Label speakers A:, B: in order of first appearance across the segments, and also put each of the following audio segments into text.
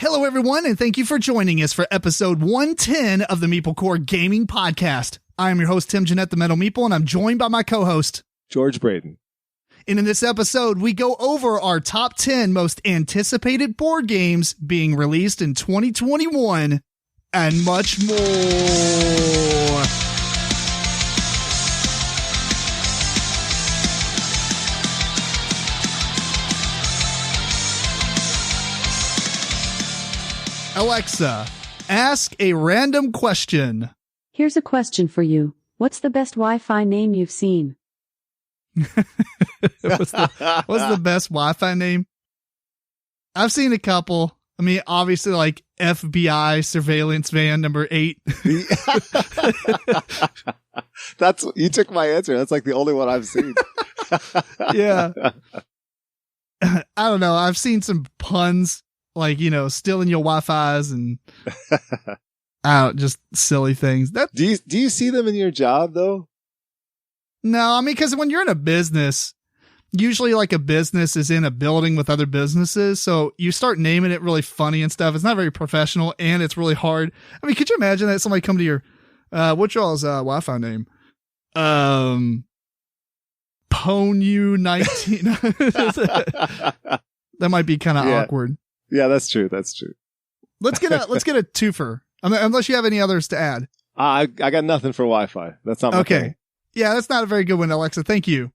A: Hello, everyone, and thank you for joining us for episode 110 of the MeepleCore Gaming Podcast. I am your host, Tim Jennette, the Metal Meeple, and I'm joined by my co-host,
B: George Breden.
A: And in this episode, we go over our top 10 most anticipated board games being released in 2021 and much more. Alexa, ask a random question.
C: Here's a question for you. What's the best Wi-Fi name you've seen?
A: What's the best Wi-Fi name? I've seen a couple. I mean, obviously, like FBI surveillance van number 8.
B: You took my answer. That's like the only one I've seen.
A: Yeah. I don't know. I've seen some puns. Like, stealing your Wi-Fi's and just silly things.
B: Do you see them in your job though?
A: No, I mean, because when you're in a business, usually like a business is in a building with other businesses. So you start naming it really funny and stuff. It's not very professional and it's really hard. I mean, could you imagine that somebody come to your, what's y'all's Wi-Fi name? Ponu19. That might be kind of awkward.
B: Yeah, that's true. That's true.
A: Let's get a twofer. Unless you have any others to add.
B: I got nothing for Wi-Fi. That's not my thing.
A: Yeah, that's not a very good one, Alexa. Thank you.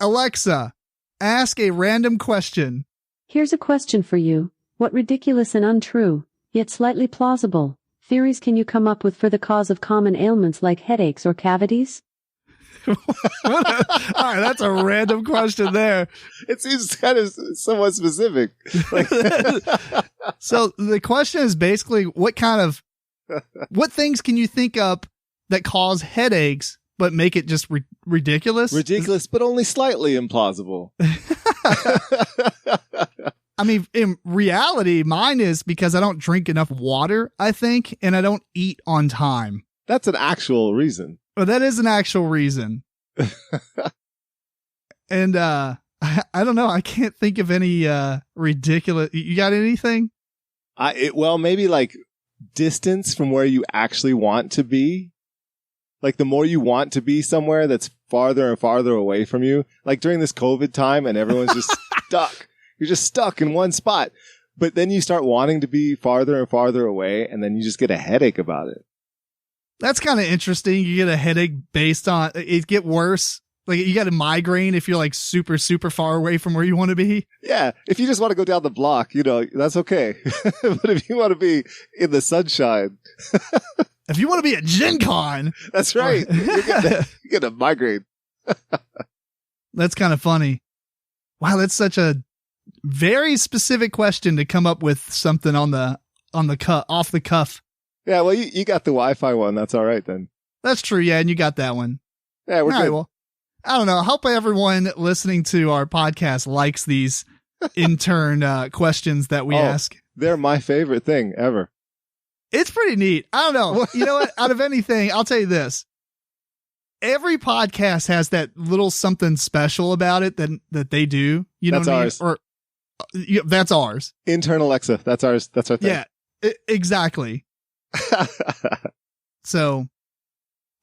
A: Alexa, ask a random question.
C: Here's a question for you. What ridiculous and untrue, yet slightly plausible, theories can you come up with for the cause of common ailments like headaches or cavities?
A: All right, that's a random question there.
B: It seems kind of somewhat specific.
A: So the question is basically what things can you think up that cause headaches but make it just ridiculous?
B: Ridiculous, but only slightly implausible.
A: I mean, in reality, mine is because I don't drink enough water, I think, and I don't eat on time.
B: That's an actual reason.
A: Well, that is an actual reason. And I don't know. I can't think of any ridiculous. You got anything?
B: Maybe like distance from where you actually want to be. Like the more you want to be somewhere that's farther and farther away from you. Like during this COVID time and everyone's just stuck. You're just stuck in one spot. But then you start wanting to be farther and farther away and then you just get a headache about it.
A: That's kind of interesting. You get a headache based on it get worse. Like you got a migraine if you're like super, super far away from where you want to be.
B: Yeah. If you just want to go down the block, that's okay. But if you want to be in the sunshine.
A: If you want to be at Gen Con.
B: That's right. You get a migraine.
A: That's kind of funny. Wow. That's such a very specific question to come up with something off the cuff.
B: Yeah, well, you got the Wi-Fi one. That's all right, then.
A: That's true, yeah, and you got that one.
B: Yeah, we're good.
A: Right, well, I don't know. I hope everyone listening to our podcast likes these intern questions that we ask.
B: They're my favorite thing ever.
A: It's pretty neat. I don't know. You know what? Out of anything, I'll tell you this. Every podcast has that little something special about it that they do. You know
B: that's
A: what I mean?
B: Ours.
A: That's ours.
B: Intern Alexa. That's ours. That's our thing.
A: Yeah, exactly. So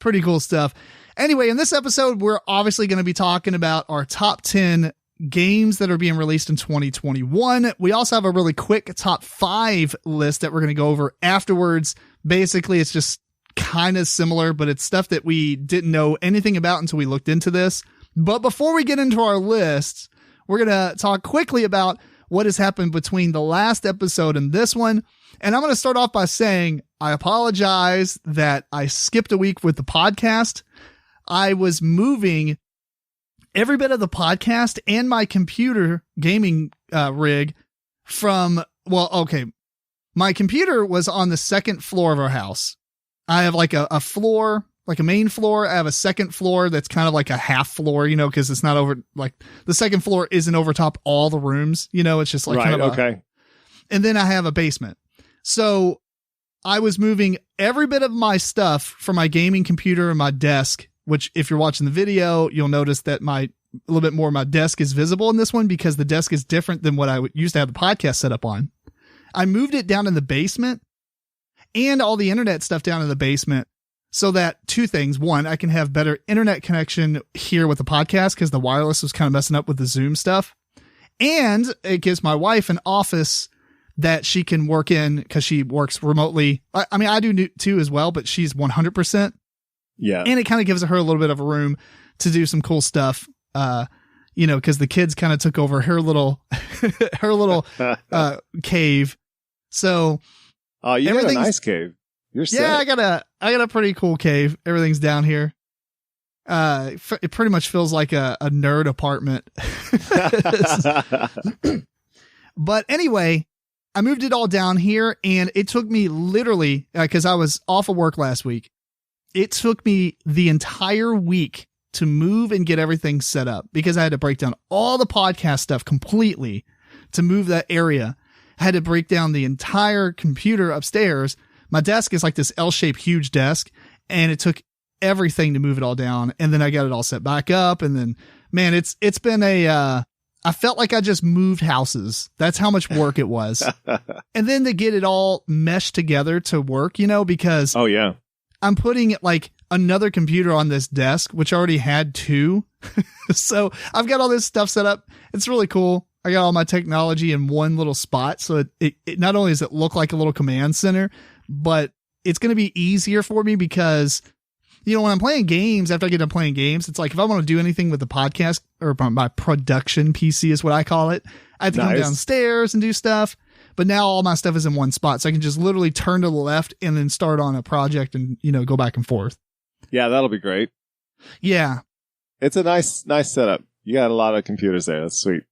A: pretty cool stuff. Anyway, in this episode, we're obviously going to be talking about our top 10 games that are being released in 2021. We also have a really quick top 5 list that we're going to go over afterwards. Basically, it's just kind of similar, but it's stuff that we didn't know anything about until we looked into this. But before we get into our lists, we're going to talk quickly about what has happened between the last episode and this one. And I'm going to start off by saying I apologize that I skipped a week with the podcast. I was moving every bit of the podcast and my computer gaming rig my computer was on the second floor of our house. I have like a floor, like a main floor. I have a second floor that's kind of like a half floor, because it's not over, like the second floor isn't over top all the rooms, it's just like kind of
B: okay.
A: And then I have a basement. So I was moving every bit of my stuff from my gaming computer and my desk, which if you're watching the video, you'll notice that a little bit more of my desk is visible in this one because the desk is different than what I used to have the podcast set up on. I moved it down in the basement and all the internet stuff down in the basement so that two things. One, I can have better internet connection here with the podcast because the wireless was kind of messing up with the Zoom stuff. And it gives my wife an office that she can work in because she works remotely. I mean, I do too as well, but she's 100%.
B: Yeah.
A: And it kind of gives her a little bit of a room to do some cool stuff. Because the kids kind of took over her little, cave. So,
B: you got a nice cave. You're set.
A: Yeah, I got a pretty cool cave. Everything's down here. It pretty much feels like a nerd apartment. But anyway, I moved it all down here and it took me literally, cause I was off of work last week. It took me the entire week to move and get everything set up because I had to break down all the podcast stuff completely to move that area. I had to break down the entire computer upstairs. My desk is like this L-shaped huge desk and it took everything to move it all down. And then I got it all set back up. And then, man, it's been I felt like I just moved houses. That's how much work it was. And then to get it all meshed together to work, because
B: oh yeah,
A: I'm putting like another computer on this desk, which already had two. So I've got all this stuff set up. It's really cool. I got all my technology in one little spot. So it not only does it look like a little command center, but it's going to be easier for me because, when I'm playing games, after I get done playing games, it's like if I want to do anything with the podcast or my production PC is what I call it, I have to come downstairs and do stuff. But now all my stuff is in one spot. So I can just literally turn to the left and then start on a project and, go back and forth.
B: Yeah, that'll be great.
A: Yeah.
B: It's a nice setup. You got a lot of computers there. That's sweet.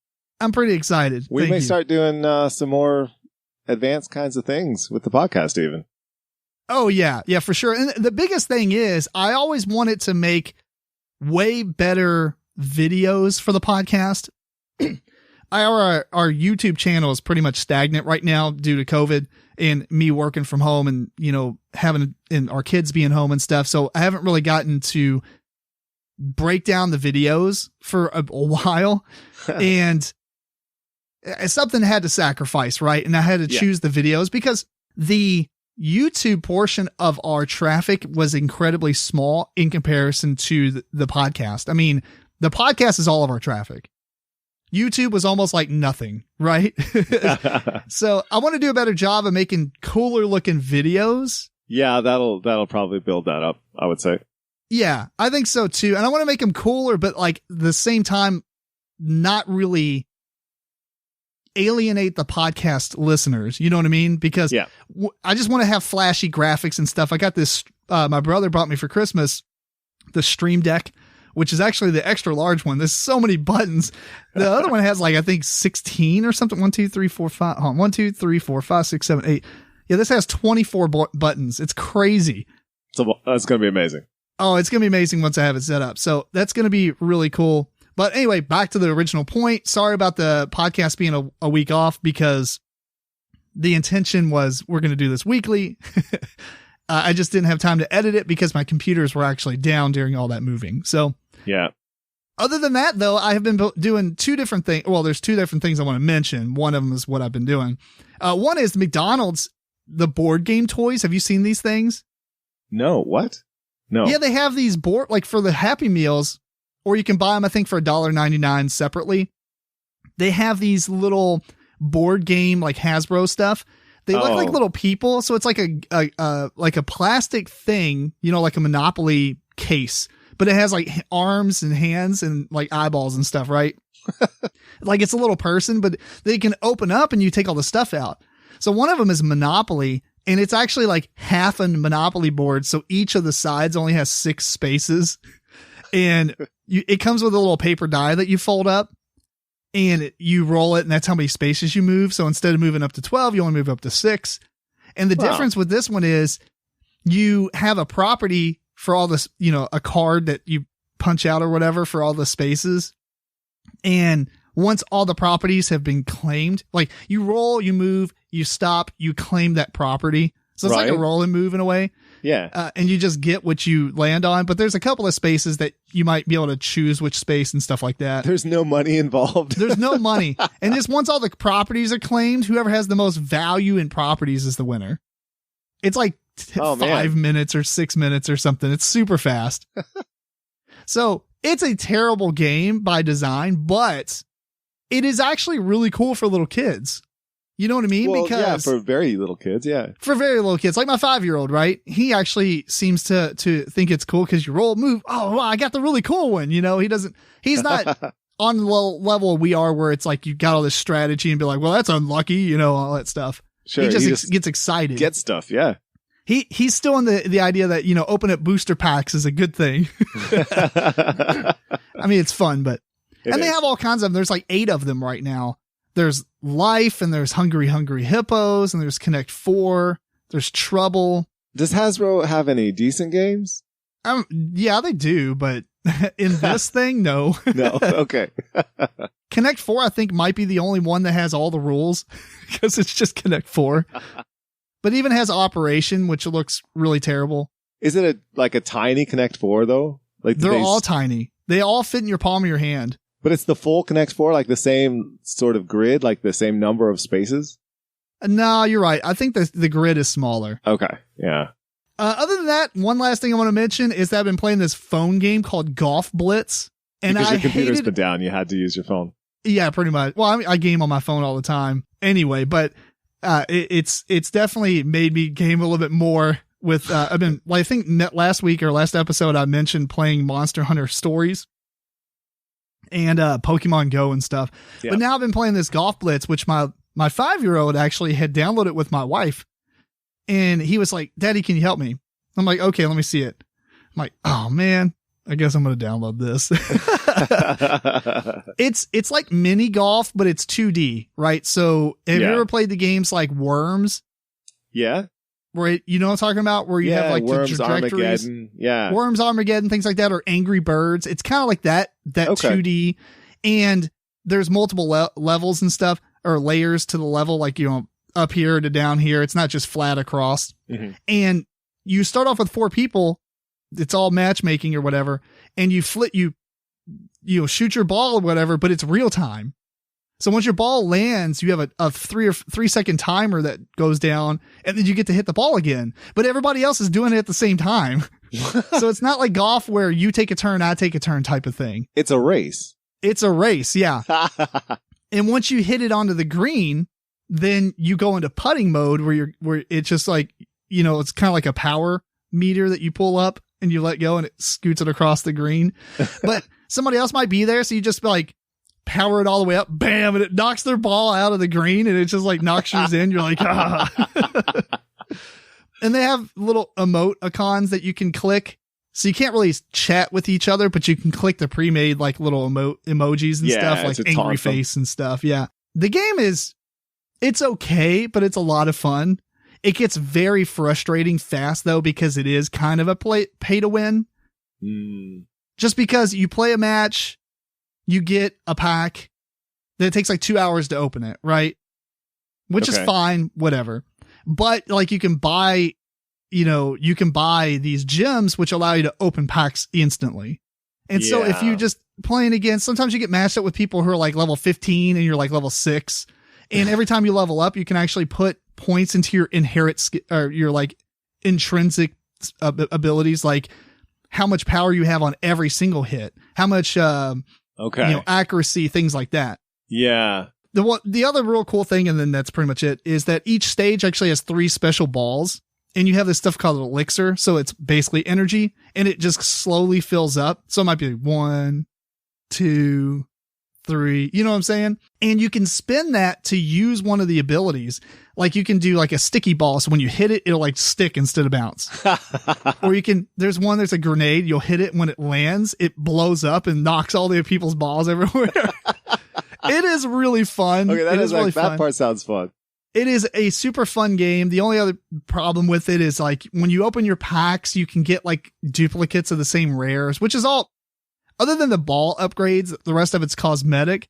A: I'm pretty excited.
B: We may start doing some more advanced kinds of things with the podcast even.
A: Oh, yeah. Yeah, for sure. And the biggest thing is I always wanted to make way better videos for the podcast. Our YouTube channel is pretty much stagnant right now due to COVID and me working from home and, having and our kids being home and stuff. So I haven't really gotten to break down the videos for a while. And something had to sacrifice, right? And I had to choose the videos because the YouTube portion of our traffic was incredibly small in comparison to the podcast. I mean, the podcast is all of our traffic. YouTube was almost like nothing, right? So I want to do a better job of making cooler looking videos.
B: Yeah, that'll probably build that up, I would say.
A: Yeah, I think so too. And I want to make them cooler, but like the same time, not really alienate the podcast listeners. You know what I mean? Because I just want to have flashy graphics and stuff. I got this, my brother bought me for Christmas, the Stream Deck, which is actually the extra large one. There's so many buttons. The other one has like, I think 16 or something. 1, 2, 3, 4, 5. Hold on. 1, 2, 3, 4, 5, 6, 7, 8. Yeah. This has 24 buttons. It's crazy.
B: So that's going to be amazing.
A: Oh, it's going to be amazing once I have it set up. So that's going to be really cool. But anyway, back to the original point. Sorry about the podcast being a week off because the intention was we're going to do this weekly. I just didn't have time to edit it because my computers were actually down during all that moving. So
B: yeah.
A: Other than that, though, I have been doing two different things. Well, there's two different things I want to mention. One of them is what I've been doing. One is McDonald's, the board game toys. Have you seen these things?
B: No. What? No.
A: Yeah, they have these board, like for the Happy Meals, or you can buy them, I think, for $1.99 separately. They have these little board game, like Hasbro stuff. They look like little people. So it's like a plastic thing, like a Monopoly case, but it has like arms and hands and like eyeballs and stuff, right? Like it's a little person, but they can open up and you take all the stuff out. So one of them is Monopoly, and it's actually like half a Monopoly board. So each of the sides only has 6 spaces. And it comes with a little paper die that you fold up and you roll it, and that's how many spaces you move. So instead of moving up to 12, you only move up to 6. And the difference with this one is you have a property for all this, a card that you punch out or whatever for all the spaces. And once all the properties have been claimed, like you roll, you move, you stop, you claim that property. So it's like a roll and move in a way.
B: Yeah.
A: And you just get what you land on. But there's a couple of spaces that you might be able to choose which space and stuff like that.
B: There's no money involved.
A: There's no money. And just once all the properties are claimed, whoever has the most value in properties is the winner. It's like 5 minutes or 6 minutes or something. It's super fast. So it's a terrible game by design, but it is actually really cool for little kids. You know what I mean?
B: Well,
A: because
B: yeah, for very little kids, yeah.
A: For very little kids, like my 5-year-old, right? He actually seems to think it's cool because you roll, move. Oh, wow, I got the really cool one. You know, he's not on the level we are where it's like you got all this strategy and be like, well, that's unlucky, you know, all that stuff.
B: Sure,
A: he just gets excited.
B: Get stuff, yeah.
A: He's still in the idea that, you know, open up booster packs is a good thing. I mean, it's fun, but they have all kinds of them. There's like 8 of them right now. There's Life, and there's Hungry Hippos, and there's Connect 4. There's Trouble.
B: Does Hasbro have any decent games?
A: Yeah, they do, but in this thing, no.
B: No, okay.
A: Connect 4, I think, might be the only one that has all the rules because it's just Connect 4. But even has Operation, which looks really terrible.
B: Is it like a tiny Connect 4 though? Like
A: they're all tiny. They all fit in your palm of your hand.
B: But it's the full Connect 4, like the same sort of grid, like the same number of spaces?
A: No, you're right. I think the grid is smaller.
B: Okay, yeah.
A: Other than that, one last thing I want to mention is that I've been playing this phone game called Golf Blitz. And
B: because your computer's been down, you had to use your phone.
A: Yeah, pretty much. Well, I game on my phone all the time anyway, but it's definitely made me game a little bit more with, I've been, well, I think last week or last episode I mentioned playing Monster Hunter Stories and Pokemon Go and stuff. Yeah. But now I've been playing this Golf Blitz, which my 5-year-old actually had downloaded with my wife. And he was like, Daddy, can you help me? I'm like, okay, let me see it. I'm like, oh man, I guess I'm going to download this. It's like mini golf, but it's 2D, right? So have you ever played the games like Worms? Yeah. Where you know what I'm talking about? Where you have like
B: Worms,
A: the trajectories.
B: Armageddon. Yeah.
A: Worms, Armageddon, things like that, or Angry Birds. It's kind of like that okay. 2D. And there's multiple levels and stuff, or layers to the level, like, you know, up here to down here. It's not just flat across. Mm-hmm. And you start off with 4 people. It's all matchmaking or whatever. And you shoot your ball or whatever, but it's real time. So once your ball lands, you have a 3 second timer that goes down, and then you get to hit the ball again. But everybody else is doing it at the same time. So it's not like golf where you take a turn, I take a turn type of thing.
B: It's a race.
A: It's a race, yeah. And once you hit it onto the green, then you go into putting mode where it's just like, you know, it's kind of like a power meter that you pull up and you let go and it scoots it across the green. But somebody else might be there, so you just like power it all the way up, bam, and it knocks their ball out of the green, and it just like knocks yours in. You're like, ah. And they have little emoticons that you can click. So you can't really chat with each other, but you can click the pre-made like little emojis and stuff, like angry face and stuff. Yeah. The game it's okay, but it's a lot of fun. It gets very frustrating fast though, because it is kind of a pay to win. Just because you play a match, you get a pack, then it takes like 2 hours to open it, right? Which is fine, whatever. But like you can buy these gems which allow you to open packs instantly. And so if you just playing against, sometimes you get matched up with people who are like level 15 and you're like level 6. And every time you level up, you can actually put points into your or your like intrinsic abilities, like how much power you have on every single hit, how much, accuracy, things like that.
B: Yeah.
A: The other real cool thing, and then that's pretty much it, is that each stage actually has 3 special balls, and you have this stuff called elixir. So it's basically energy, and it just slowly fills up. So it might be like 1, 2, 3, you know what I'm saying? And you can spin that to use one of the abilities. Like you can do like a sticky ball. So when you hit it, it'll like stick instead of bounce. Or there's a grenade. You'll hit it. When it lands, it blows up and knocks all the people's balls everywhere. It is really fun.
B: Okay, that part sounds fun.
A: It is a super fun game. The only other problem with it is like when you open your packs, you can get like duplicates of the same rares, which is all, other than the ball upgrades, the rest of it's cosmetic.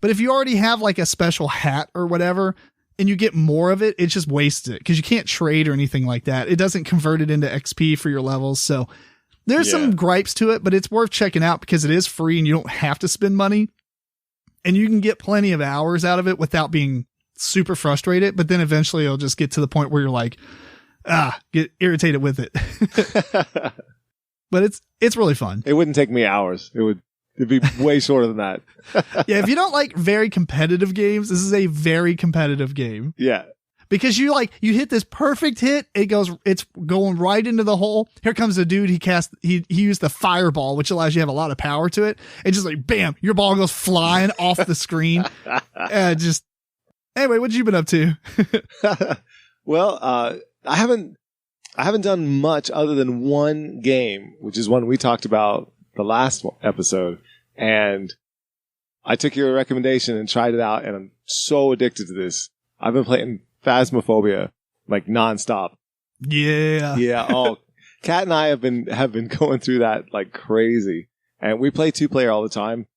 A: But if you already have like a special hat or whatever, and you get more of it, it just wastes it because you can't trade or anything like that. It doesn't convert it into XP for your levels. So there's some gripes to it, but it's worth checking out because it is free and you don't have to spend money, and you can get plenty of hours out of it without being super frustrated. But then eventually you'll just get to the point where you're like, get irritated with it. But it's really fun.
B: It wouldn't take me hours. It'd be way shorter than that.
A: Yeah. If you don't like very competitive games, this is a very competitive game.
B: Yeah.
A: Because you hit this perfect hit. It's going right into the hole. Here comes the dude. He used the fireball, which allows you to have a lot of power to it. And just like, bam, your ball goes flying off the screen. Anyway, what you been up to?
B: Well, I haven't done much other than one game, which is one we talked about the last episode. And I took your recommendation and tried it out, and I'm so addicted to this. I've been playing Phasmophobia like nonstop.
A: Yeah.
B: Yeah. Oh, Kat and I have been going through that like crazy, and we play 2-player all the time.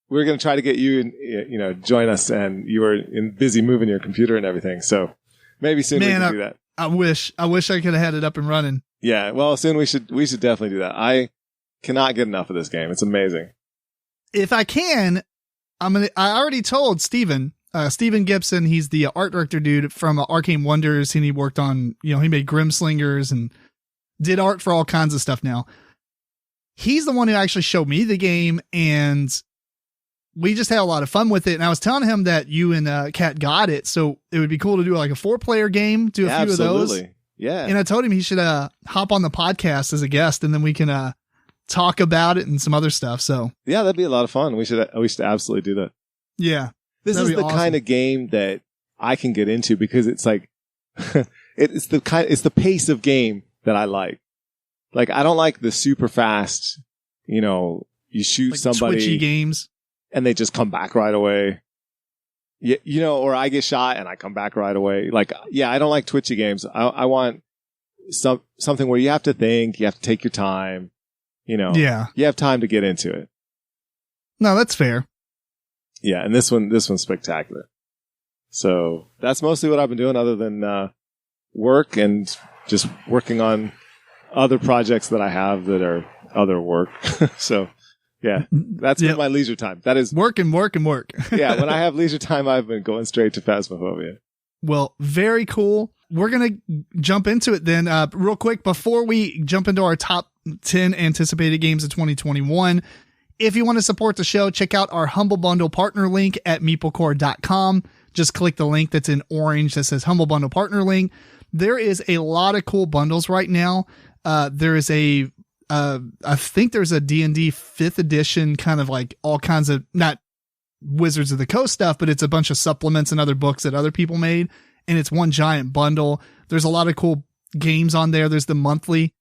B: We were going to try to get you, join us, and you were busy moving your computer and everything. So maybe soon we can do that.
A: I wish I could have had it up and running.
B: Yeah. Well, soon we should definitely do that. I cannot get enough of this game. It's amazing.
A: If I can, I already told Steven Gibson, he's the art director dude from Arcane Wonders, and he worked on, he made Grimslingers and did art for all kinds of stuff now. He's the one who actually showed me the game, and we just had a lot of fun with it. And I was telling him that you and Kat got it, so it would be cool to do like a 4-player game, do a few of those.
B: Yeah.
A: And I told him he should hop on the podcast as a guest, and then we can talk about it and some other stuff. So
B: yeah, that'd be a lot of fun. We should absolutely do that.
A: Yeah.
B: This is the awesome kind of game that I can get into because it's like, it's the pace of game that I like. Like, I don't like the super fast, you shoot like somebody.
A: Twitchy games.
B: And they just come back right away. Yeah, or I get shot and I come back right away. Like, yeah, I don't like twitchy games. I want something where you have to think, you have to take your time,
A: Yeah.
B: You have time to get into it.
A: No, that's fair.
B: Yeah, and this one's spectacular. So that's mostly what I've been doing other than work and just working on other projects that I have that are other work. So yeah, that's been my leisure time. That is
A: work and work and work.
B: Yeah, when I have leisure time, I've been going straight to Phasmophobia.
A: Well, very cool. We're going to jump into it then real quick before we jump into our top 10 anticipated games of 2021. If you want to support the show, check out our Humble Bundle partner link at MeepleCore.com. Just click the link that's in orange that says Humble Bundle partner link. There is a lot of cool bundles right now. There is I think there's a D&D 5th edition, kind of like all kinds of, not Wizards of the Coast stuff, but it's a bunch of supplements and other books that other people made. And it's one giant bundle. There's a lot of cool games on there. There's the monthly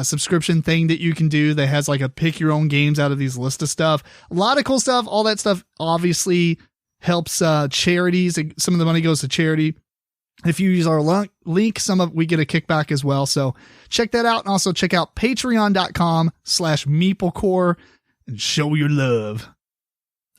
A: subscription thing that you can do that has like a pick your own games out of these list of stuff. A lot of cool stuff. All that stuff obviously helps charities. Some of the money goes to charity. If you use our link, we get a kickback as well. So check that out. And also check out patreon.com/MeepleCore and show your love.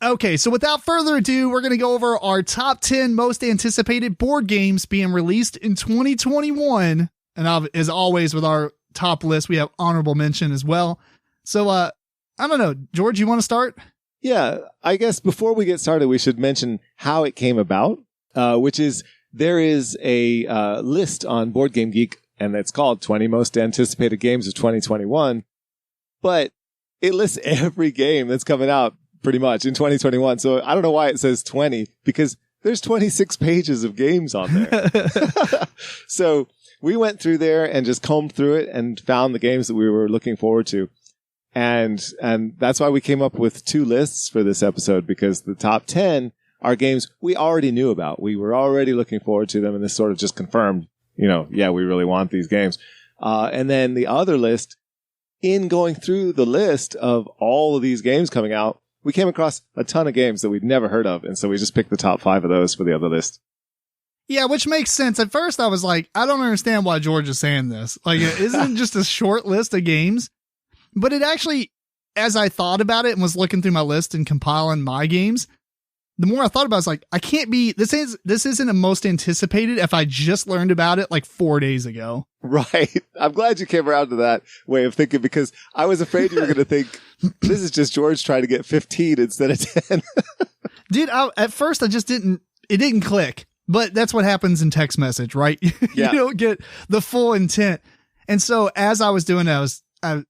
A: Okay, so without further ado, we're going to go over our top 10 most anticipated board games being released in 2021. And as always with our top list, we have honorable mention as well. So I don't know, George, you want to start?
B: Yeah, I guess before we get started, we should mention how it came about, which is there is a list on Board Game Geek, and it's called 20 Most Anticipated Games of 2021. But it lists every game that's coming out pretty much in 2021. So I don't know why it says 20, because there's 26 pages of games on there. So we went through there and just combed through it and found the games that we were looking forward to. And that's why we came up with two lists for this episode, because the top 10 are games we already knew about. We were already looking forward to them, and this sort of just confirmed, yeah, we really want these games. And then the other list, in going through the list of all of these games coming out, we came across a ton of games that we'd never heard of. And so we just picked the top 5 of those for the other list.
A: Yeah, which makes sense. At first I was like, I don't understand why George is saying this. Like, it isn't just a short list of games, but it actually, as I thought about it and was looking through my list and compiling my games, the more I thought about it, I was like, I can't be, this isn't the most anticipated if I just learned about it like 4 days ago.
B: Right. I'm glad you came around to that way of thinking, because I was afraid you were going to think this is just George trying to get 15 instead of 10.
A: Dude, at first it didn't click, but that's what happens in text message, right?
B: Yeah.
A: You don't get the full intent. And so as I was doing that,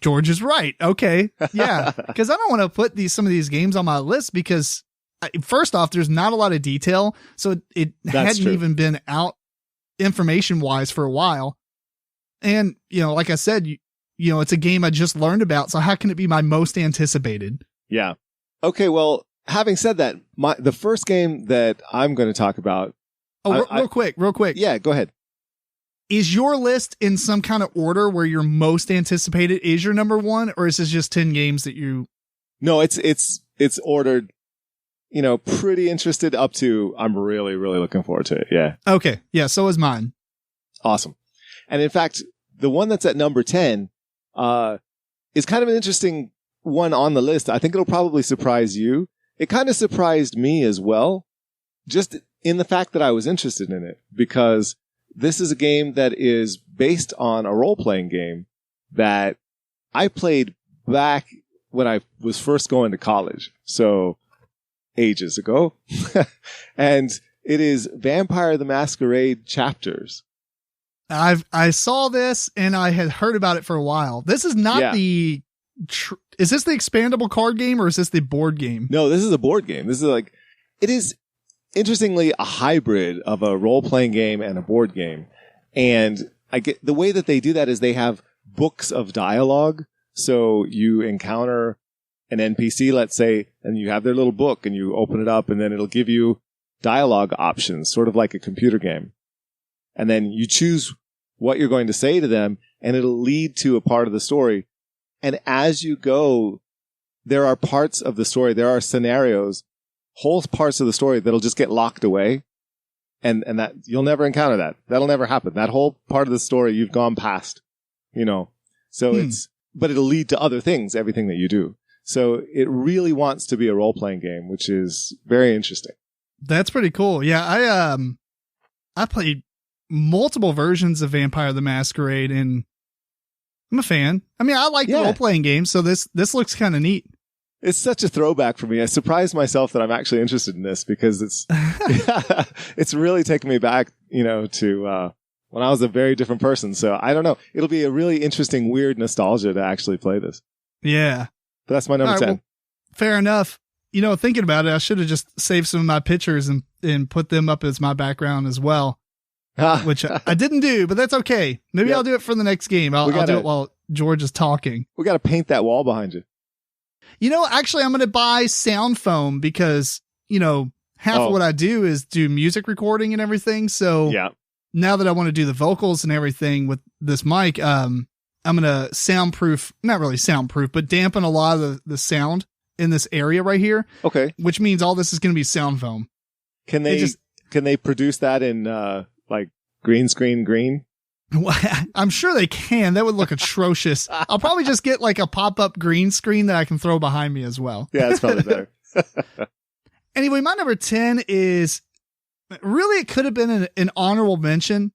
A: George is right. Okay. Yeah. Cause I don't want to put some of these games on my list because first off, there's not a lot of detail. So it hadn't even been out information wise for a while. And, like I said, it's a game I just learned about. So how can it be my most anticipated?
B: Yeah. Okay. Well, having said that, the first game that I'm going to talk about.
A: Oh, real quick.
B: Yeah, go ahead.
A: Is your list in some kind of order where you're most anticipated is your number one, or is this just 10 games that you?
B: No, it's ordered, pretty interested up to I'm really, really looking forward to it. Yeah.
A: Okay. Yeah. So is mine.
B: Awesome. And in fact, the one that's at number 10, is kind of an interesting one on the list. I think it'll probably surprise you. It kind of surprised me as well, just in the fact that I was interested in it, because this is a game that is based on a role-playing game that I played back when I was first going to college. So ages ago. And it is Vampire the Masquerade Chapters.
A: I saw this and I had heard about it for a while. This is not is this the expandable card game or is this the board game?
B: No, this is a board game. This is it is interestingly a hybrid of a role-playing game and a board game. And the way that they do that is they have books of dialogue. So you encounter an NPC, let's say, and you have their little book and you open it up and then it'll give you dialogue options, sort of like a computer game. And then you choose what you're going to say to them and it'll lead to a part of the story. And as you go, there are parts of the story, there are scenarios, whole parts of the story that'll just get locked away. And that you'll never encounter that. That'll never happen. That whole part of the story you've gone past, so but it'll lead to other things, everything that you do. So it really wants to be a role-playing game, which is very interesting.
A: That's pretty cool. Yeah. I played multiple versions of Vampire the Masquerade and I'm a fan. I mean, I like role-playing games. So this looks kind of neat.
B: It's such a throwback for me. I surprised myself that I'm actually interested in this because it's really taken me back, to when I was a very different person. So I don't know. It'll be a really interesting, weird nostalgia to actually play this.
A: Yeah.
B: But that's my number 10.
A: Well, fair enough. Thinking about it, I should have just saved some of my pictures and put them up as my background as well, which I didn't do, but that's okay. Maybe I'll do it for the next game. I'll do it while George is talking.
B: We got to paint that wall behind you.
A: Actually, I'm going to buy sound foam because, half of what I do is do music recording and everything. So now that I want to do the vocals and everything with this mic, I'm going to soundproof, not really soundproof, but dampen a lot of the sound in this area right here.
B: Okay.
A: Which means all this is going to be sound foam.
B: Can they produce that in, green screen green?
A: I'm sure they can. That would look atrocious. I'll probably just get a pop-up green screen that I can throw behind me as well.
B: Yeah, that's probably better.
A: Anyway, my number 10 is really, it could have been an honorable mention,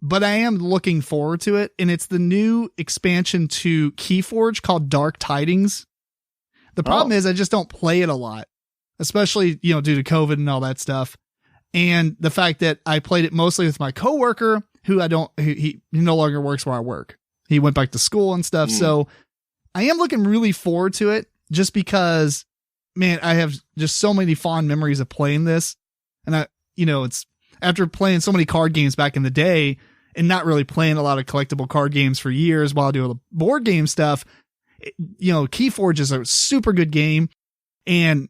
A: but I am looking forward to it. And it's the new expansion to Keyforge called Dark Tidings. The problem is I just don't play it a lot, especially, due to COVID and all that stuff. And the fact that I played it mostly with my coworker, he no longer works where I work. He went back to school and stuff. So I am looking really forward to it just because, man, I have just so many fond memories of playing this. And it's after playing so many card games back in the day and not really playing a lot of collectible card games for years while doing the board game stuff. Keyforge is a super good game and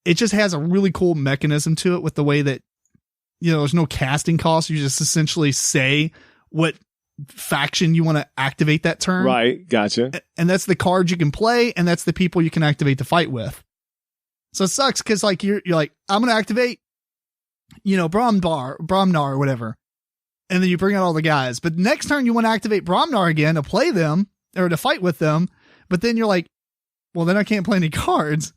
A: it just has a really cool mechanism to it with the way that, there's no casting cost. You just essentially say what faction you want to activate that turn.
B: Right. Gotcha.
A: And that's the cards you can play. And that's the people you can activate the fight with. So it sucks. Cause you're like, I'm going to activate, Bromnar or whatever. And then you bring out all the guys, but next turn you want to activate Bromnar again to play them or to fight with them. But then you're like, well, then I can't play any cards.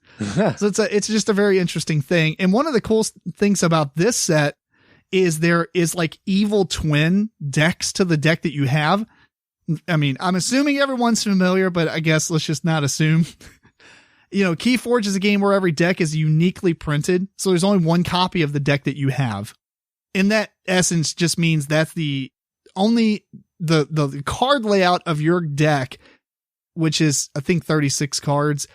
A: So it's just a very interesting thing. And one of the cool things about this set is there is like evil twin decks to the deck that you have. I mean, I'm assuming everyone's familiar, but I guess let's just not assume. Keyforge is a game where every deck is uniquely printed. So there's only one copy of the deck that you have. And that essence just means that's the only the card layout of your deck, which is, I think, 36 cards.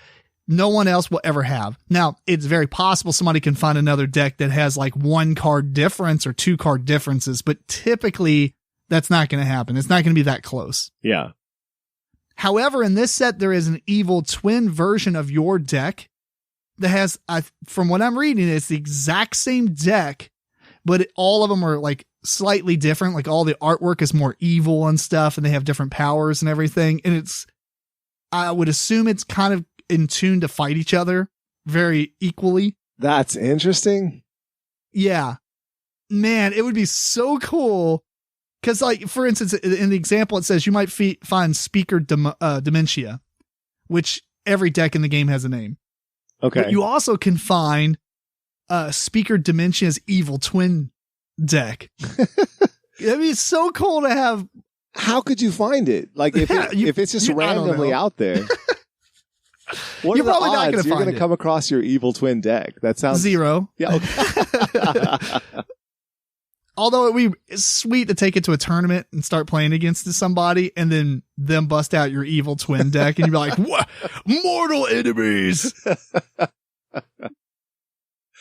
A: No one else will ever have. Now, it's very possible somebody can find another deck that has like 1 card difference or 2 card differences, but typically that's not going to happen. It's not going to be that close.
B: Yeah.
A: However, in this set, there is an evil twin version of your deck that has, from what I'm reading, it's the exact same deck, but all of them are like slightly different. Like all the artwork is more evil and stuff, and they have different powers and everything. And I would assume it's kind of in tune to fight each other very equally.
B: That's interesting.
A: Yeah, man, it would be so cool. Cause like, for instance, in the example, it says you might find Speaker Dementia, which every deck in the game has a name.
B: Okay.
A: But you also can find Speaker Dementia's evil twin deck. It'd be so cool to have.
B: How could you find it? Like if it's just randomly out there. What
A: You're
B: are the
A: probably not
B: odds
A: you're
B: going to come across your evil twin deck? That sounds
A: 0.
B: Yeah. Okay.
A: Although it would be sweet to take it to a tournament and start playing against somebody and then them bust out your evil twin deck and you'd be like, what? Mortal enemies.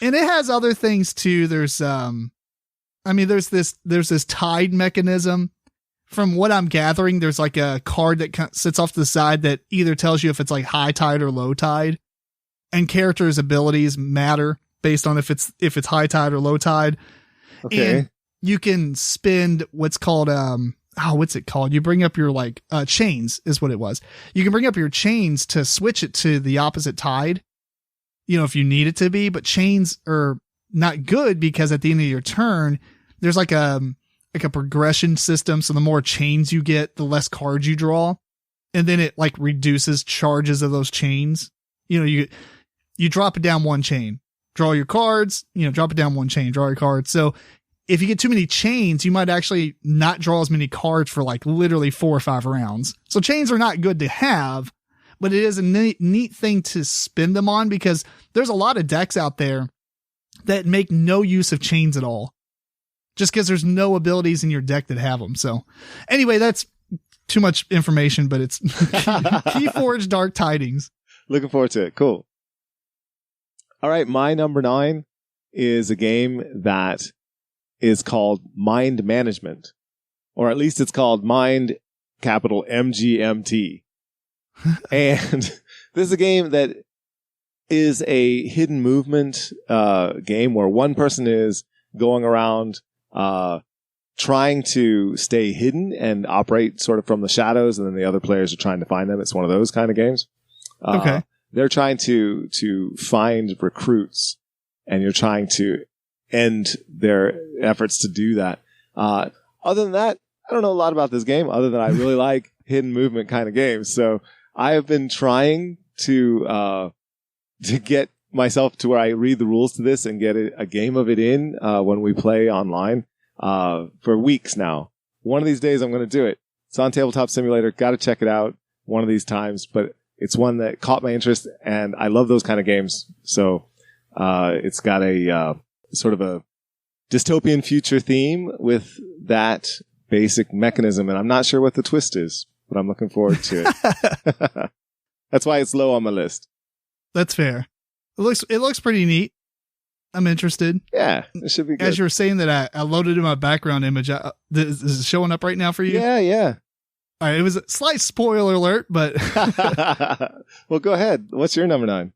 A: And it has other things too. There's, there's this tide mechanism. From what I'm gathering, there's like a card that sits off to the side that either tells you if it's like high tide or low tide, and characters' abilities matter based on if it's high tide or low tide.
B: Okay.
A: And you can spend what's called, what's it called? You bring up your chains is what it was. You can bring up your chains to switch it to the opposite tide, if you need it to be, but chains are not good because at the end of your turn, there's like a progression system. So the more chains you get, the less cards you draw. And then it like reduces charges of those chains. You drop it down 1 chain, draw your cards, drop it down 1 chain, draw your cards. So if you get too many chains, you might actually not draw as many cards for like literally 4 or 5 rounds. So chains are not good to have, but it is a neat thing to spin them on because there's a lot of decks out there that make no use of chains at all. Just because there's no abilities in your deck that have them. So anyway, that's too much information, but it's Keyforge Dark Tidings.
B: Looking forward to it. Cool. All right. My number 9 is a game that is called Mind Management, or at least it's called Mind capital MGMT. And this is a game that is a hidden movement game where one person is going around trying to stay hidden and operate sort of from the shadows, and then the other players are trying to find them. It's one of those kind of games.
A: Okay.
B: They're trying to find recruits, and you're trying to end their efforts to do that. Other than that, I don't know a lot about this game other than I really like hidden movement kind of games. So I have been trying to get myself to where I read the rules to this and get a game of it in when we play online for weeks now. One of these days I'm going to do it. It's on Tabletop Simulator. Got to check it out one of these times, but it's one that caught my interest and I love those kind of games. So it's got a sort of a dystopian future theme with that basic mechanism, and I'm not sure what the twist is, but I'm looking forward to it. That's why it's low on my list.
A: That's fair. It looks pretty neat. I'm interested.
B: Yeah, it should be good.
A: As you were saying that, I loaded in my background image. Is it showing up right now for you?
B: Yeah.
A: All right, it was a slight spoiler alert, but
B: well, go ahead. What's your number 9?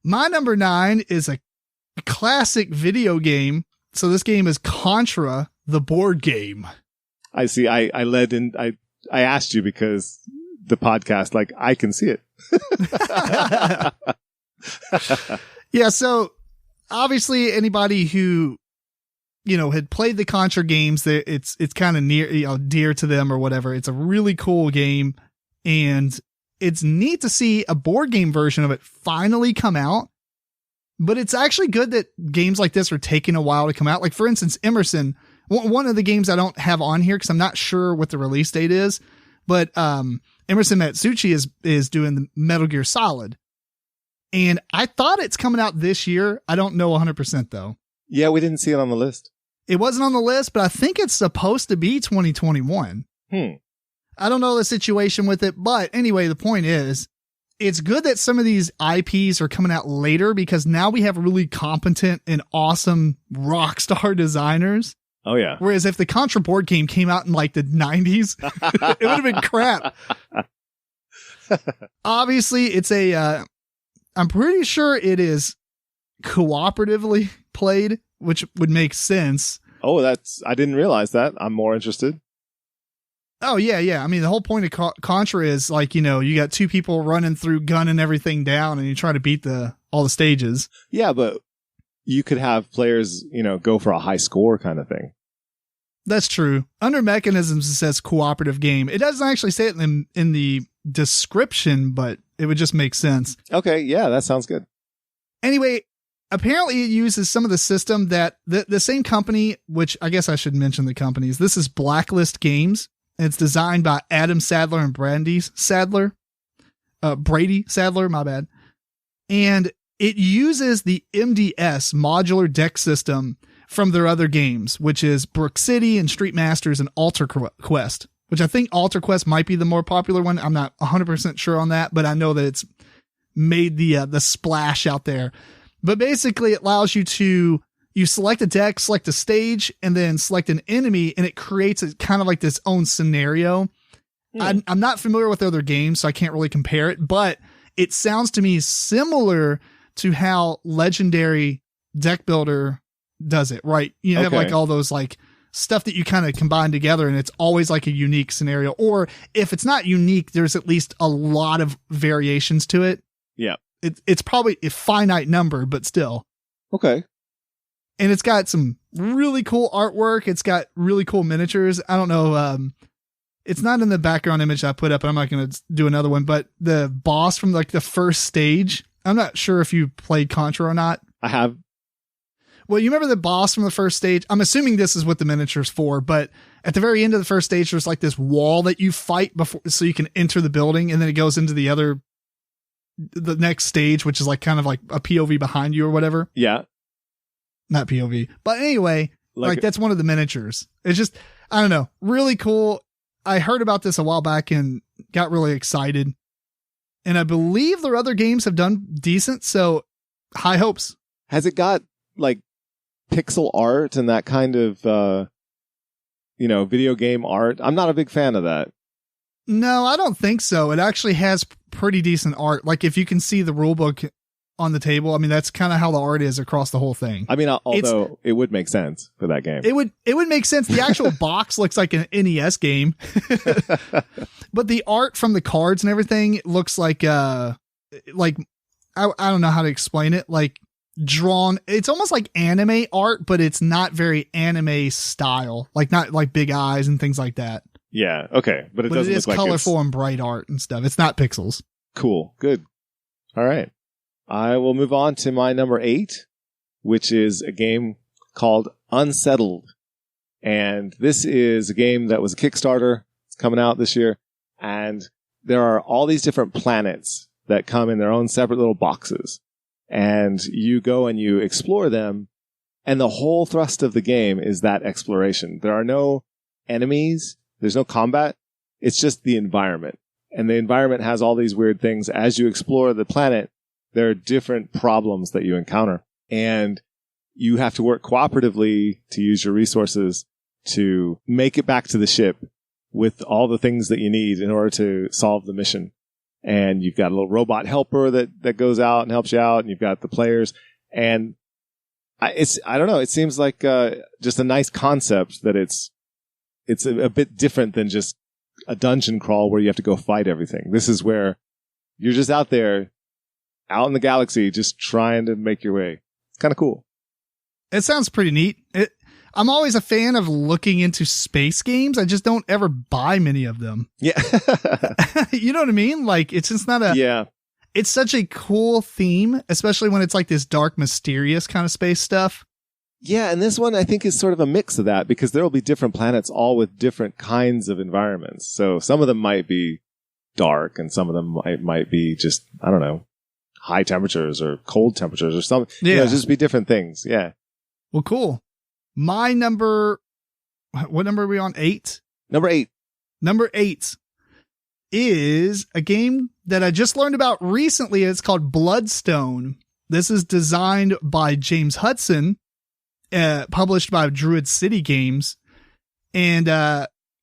A: My number 9 is a classic video game. So this game is Contra, the board game.
B: I see. I led in. I asked you because the podcast, like, I can see it.
A: Yeah. So obviously anybody who, had played the Contra games, it's kind of near, dear to them or whatever. It's a really cool game. And it's neat to see a board game version of it finally come out. But it's actually good that games like this are taking a while to come out. Like, for instance, Emerson, one of the games I don't have on here because I'm not sure what the release date is, but Emerson Matsuuchi is doing the Metal Gear Solid. And I thought it's coming out this year. I don't know 100% though.
B: Yeah, we didn't see it on the list.
A: It wasn't on the list, but I think it's supposed to be 2021. I don't know the situation with it, but anyway, the point is, it's good that some of these IPs are coming out later because now we have really competent and awesome rock star designers.
B: Oh, yeah.
A: Whereas if the Contra board game came out in like the 90s, it would have been crap. Obviously, it's I'm pretty sure it is cooperatively played, which would make sense.
B: Oh, I didn't realize that. I'm more interested.
A: Oh, yeah. I mean, the whole point of Contra is like, you got two people running through, gunning everything down, and you try to beat all the stages.
B: Yeah, but you could have players, go for a high score kind of thing.
A: That's true. Under mechanisms, it says cooperative game. It doesn't actually say it in the description, but it would just make sense.
B: Okay, yeah, that sounds good.
A: Anyway, apparently it uses some of the system that the same company, which I guess I should mention the companies. This is Blacklist Games. It's designed by Adam Sadler and Brady Sadler, my bad. And it uses the MDS modular deck system from their other games, which is Brook City and Street Masters and Alter Quest, which I think Alter Quest might be the more popular one. I'm not 100% sure on that, but I know that it's made the splash out there. But basically it allows you select a deck, select a stage, and then select an enemy, and it creates a kind of like this own scenario. I'm not familiar with other games, so I can't really compare it, but it sounds to me similar to how Legendary Deck Builder does it, right? You have like all those like stuff that you kind of combine together, and it's always like a unique scenario. Or if it's not unique, there's at least a lot of variations to it.
B: Yeah.
A: It's probably a finite number, but still.
B: Okay.
A: And it's got some really cool artwork. It's got really cool miniatures. I don't know. It's not in the background image I put up. I'm not going to do another one, but the boss from like the first stage, I'm not sure if you played Contra or not.
B: I have.
A: Well, you remember the boss from the first stage? I'm assuming this is what the miniature's for, but at the very end of the first stage, there's like this wall that you fight before, so you can enter the building, and then it goes into the next stage, which is like kind of like a POV behind you or whatever.
B: Yeah.
A: Not POV. But anyway, like that's one of the miniatures. It's just, I don't know, really cool. I heard about this a while back and got really excited. And I believe their other games have done decent, so high hopes.
B: Has it got like pixel art and that kind of, video game art? I'm not a big fan of that.
A: No, I don't think so. It actually has pretty decent art. Like if you can see the rule book on the table, I mean, that's kind of how the art is across the whole thing.
B: I mean, although it would make sense for that game.
A: It would make sense. The actual box looks like an NES game, but the art from the cards and everything looks like I don't know how to explain it. Like drawn, it's almost like anime art, but it's not very anime style. Like not like big eyes and things like that.
B: Yeah. Okay. But it doesn't
A: look like colorful and bright art and stuff. It's not pixels.
B: Cool. Good. All right. I will move on to my number 8, which is a game called Unsettled. And this is a game that was a Kickstarter. It's coming out this year. And there are all these different planets that come in their own separate little boxes. And you go and you explore them. And the whole thrust of the game is that exploration. There are no enemies. There's no combat. It's just the environment. And the environment has all these weird things. As you explore the planet, there are different problems that you encounter. And you have to work cooperatively to use your resources to make it back to the ship with all the things that you need in order to solve the mission. And you've got a little robot helper that goes out and helps you out. And you've got the players. And I don't know. It seems like just a nice concept that it's a bit different than just a dungeon crawl where you have to go fight everything. This is where you're just out there, out in the galaxy, just trying to make your way. It's kind of cool.
A: It sounds pretty neat. I'm always a fan of looking into space games. I just don't ever buy many of them.
B: Yeah.
A: You know what I mean? Like, it's just not it's such a cool theme, especially when it's like this dark, mysterious kind of space stuff.
B: Yeah. And this one I think is sort of a mix of that because there will be different planets all with different kinds of environments. So some of them might be dark and some of them might be just, I don't know, high temperatures or cold temperatures or something.
A: Yeah.
B: You know, just be different things. Yeah.
A: Well, cool. My number, what number are we on? 8?
B: Number 8.
A: Number 8 is a game that I just learned about recently. It's called Bloodstone. This is designed by James Hudson, published by Druid City Games. And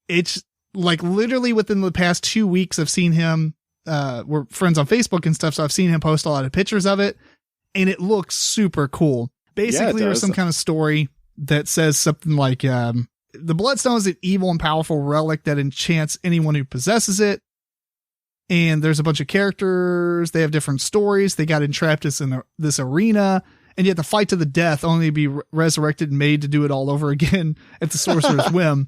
A: it's like literally within the past 2 weeks, I've seen him. We're friends on Facebook and stuff, so I've seen him post a lot of pictures of it, and it looks super cool. Basically, there's some kind of story that says something like, the Bloodstone is an evil and powerful relic that enchants anyone who possesses it. And there's a bunch of characters. They have different stories. They got entrapped in this arena, and you have to fight to the death, only to be resurrected and made to do it all over again at the sorcerer's whim.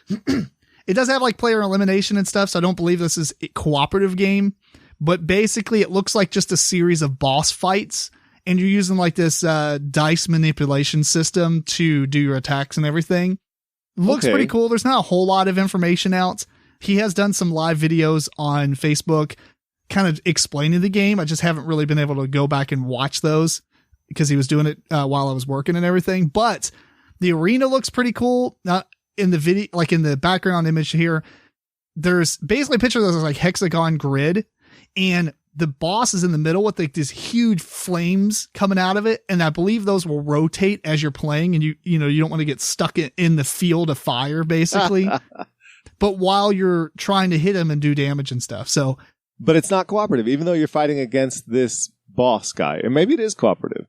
A: It does have like player elimination and stuff, so I don't believe this is a cooperative game. But basically, it looks like just a series of boss fights, and you're using like this dice manipulation system to do your attacks and everything. Looks pretty cool. There's not a whole lot of information out. He has done some live videos on Facebook kind of explaining the game. I just haven't really been able to go back and watch those because he was doing it while I was working and everything. But the arena looks pretty cool. In the video, like in the background image here, there's basically a picture of this like hexagon grid, and the boss is in the middle with like these huge flames coming out of it. And I believe those will rotate as you're playing, and you don't want to get stuck in the field of fire basically, but while you're trying to hit him and do damage and stuff. So,
B: but it's not cooperative, even though you're fighting against this boss guy, and maybe it is cooperative.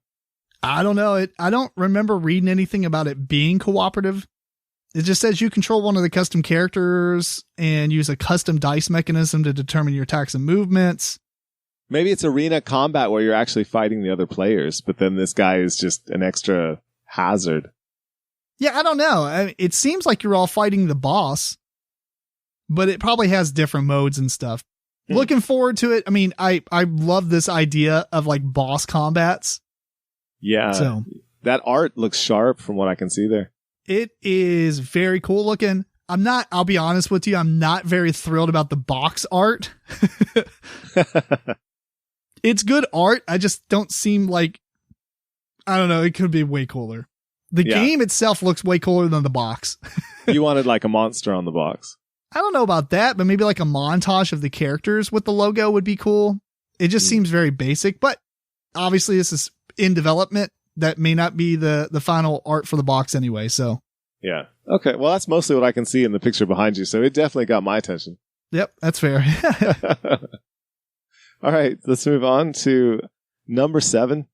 A: I don't know. I don't remember reading anything about it being cooperative. It just says you control one of the custom characters and use a custom dice mechanism to determine your attacks and movements.
B: Maybe it's arena combat where you're actually fighting the other players, but then this guy is just an extra hazard.
A: Yeah, I don't know. It seems like you're all fighting the boss, but it probably has different modes and stuff. Looking forward to it. I mean, I love this idea of like boss combats.
B: Yeah. So that art looks sharp from what I can see there.
A: It is very cool looking. I'll be honest with you, I'm not very thrilled about the box art. It's good art. I just don't seem like, I don't know, it could be way cooler. The game itself looks way cooler than the box.
B: You wanted like a monster on the box.
A: I don't know about that, but maybe like a montage of the characters with the logo would be cool. It just seems very basic, but obviously this is in development. That may not be the final art for the box anyway, so.
B: Yeah. Okay, well, that's mostly what I can see in the picture behind you, so it definitely got my attention.
A: Yep, that's fair.
B: All right, let's move on to number 7.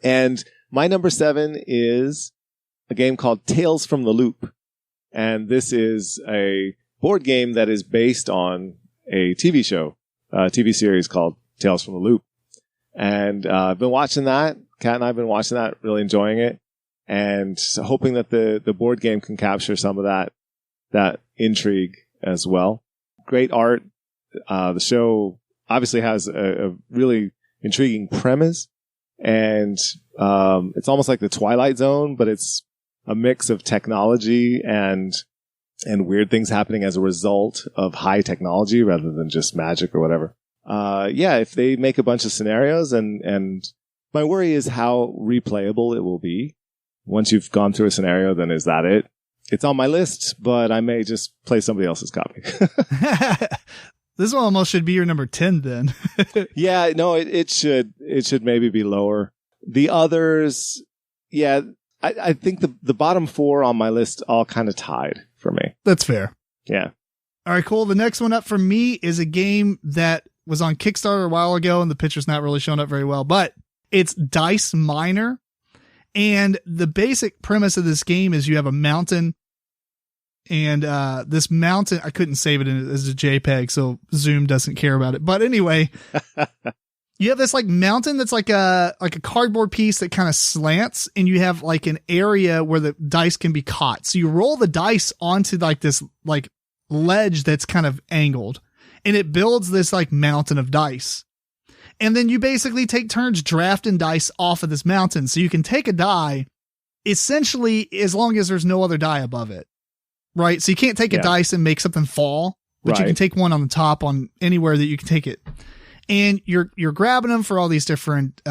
B: And my number 7 is a game called Tales from the Loop. And this is a board game that is based on a TV show, a TV series called Tales from the Loop. And I've been watching that. Kat and I have been watching that, really enjoying it, and hoping that the board game can capture some of that intrigue as well. Great art. The show obviously has a really intriguing premise, and it's almost like the Twilight Zone, but it's a mix of technology and weird things happening as a result of high technology rather than just magic or whatever. If they make a bunch of scenarios and my worry is how replayable it will be. Once you've gone through a scenario, then is that it? It's on my list, but I may just play somebody else's copy.
A: This one almost should be your number 10 then.
B: Yeah, no, it should maybe be lower. The others, yeah, I think the bottom 4 on my list all kind of tied for me.
A: That's fair.
B: Yeah.
A: All right, cool. The next one up for me is a game that was on Kickstarter a while ago, and the picture's not really showing up very well, but it's Dice Miner. And the basic premise of this game is you have a mountain, and this mountain, I couldn't save it as a JPEG, so Zoom doesn't care about it. But anyway, You have this like mountain that's like a cardboard piece that kind of slants, and you have like an area where the dice can be caught. So you roll the dice onto like this like ledge that's kind of angled, and it builds this like mountain of dice. And then you basically take turns drafting dice off of this mountain. So you can take a die essentially as long as there's no other die above it. Right. So you can't take a dice and make something fall, but you can take one on the top on anywhere that you can take it. And you're grabbing them for all these different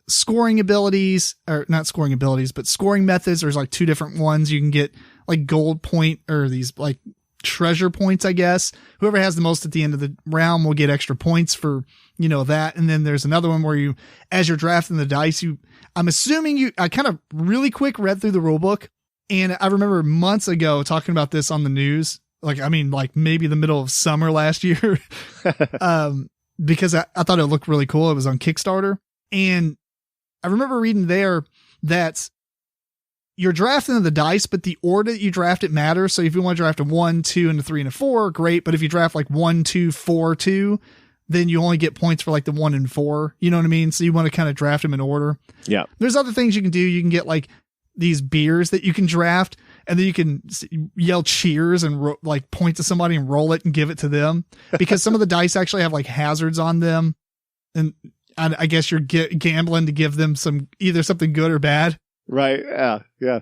A: scoring abilities, or not scoring abilities, but scoring methods. There's like 2 different ones. You can get like gold point, or these like treasure points, I guess. Whoever has the most at the end of the round will get extra points for, that. And then there's another one where you, as you're drafting the dice, I'm assuming I kind of really quick read through the rule book. And I remember months ago talking about this on the news. Like maybe the middle of summer last year. Because I thought it looked really cool. It was on Kickstarter. And I remember reading there that you're drafting the dice, but the order that you draft it matters. So if you want to draft a 1, 2, and a 3 and a 4, great. But if you draft like 1, 2, 4, 2, then you only get points for like the 1 and 4. You know what I mean? So you want to kind of draft them in order.
B: Yeah.
A: There's other things you can do. You can get like these beers that you can draft, and then you can yell cheers and like point to somebody and roll it and give it to them, because some of the dice actually have like hazards on them. And I guess you're gambling to give them either something good or bad.
B: Right. Yeah. Yeah.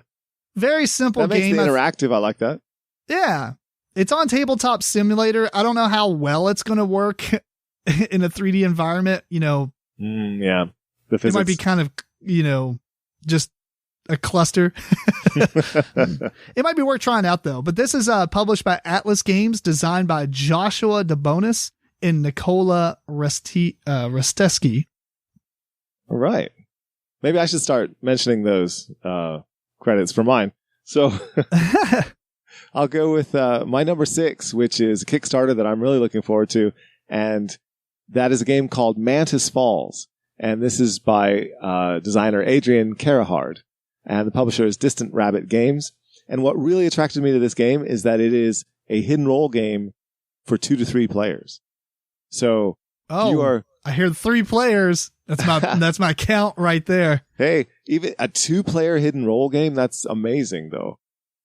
A: Very simple
B: that makes
A: game.
B: It interactive. I like that.
A: Yeah. It's on Tabletop Simulator. I don't know how well it's going to work in a 3D environment.
B: Yeah. The physics.
A: It might be kind of, just a cluster. It might be worth trying out though. But this is published by Atlas Games, designed by Joshua DeBonis and Nikola Resteski.
B: All right. Maybe I should start mentioning those credits for mine. So I'll go with my number 6, which is a Kickstarter that I'm really looking forward to. And that is a game called Mantis Falls. And this is by designer Adrian Carahard. And the publisher is Distant Rabbit Games. And what really attracted me to this game is that it is a hidden role game for 2 to 3 players. So I hear 3 players. That's my count right there. Hey, even a 2-player hidden role game, that's amazing though.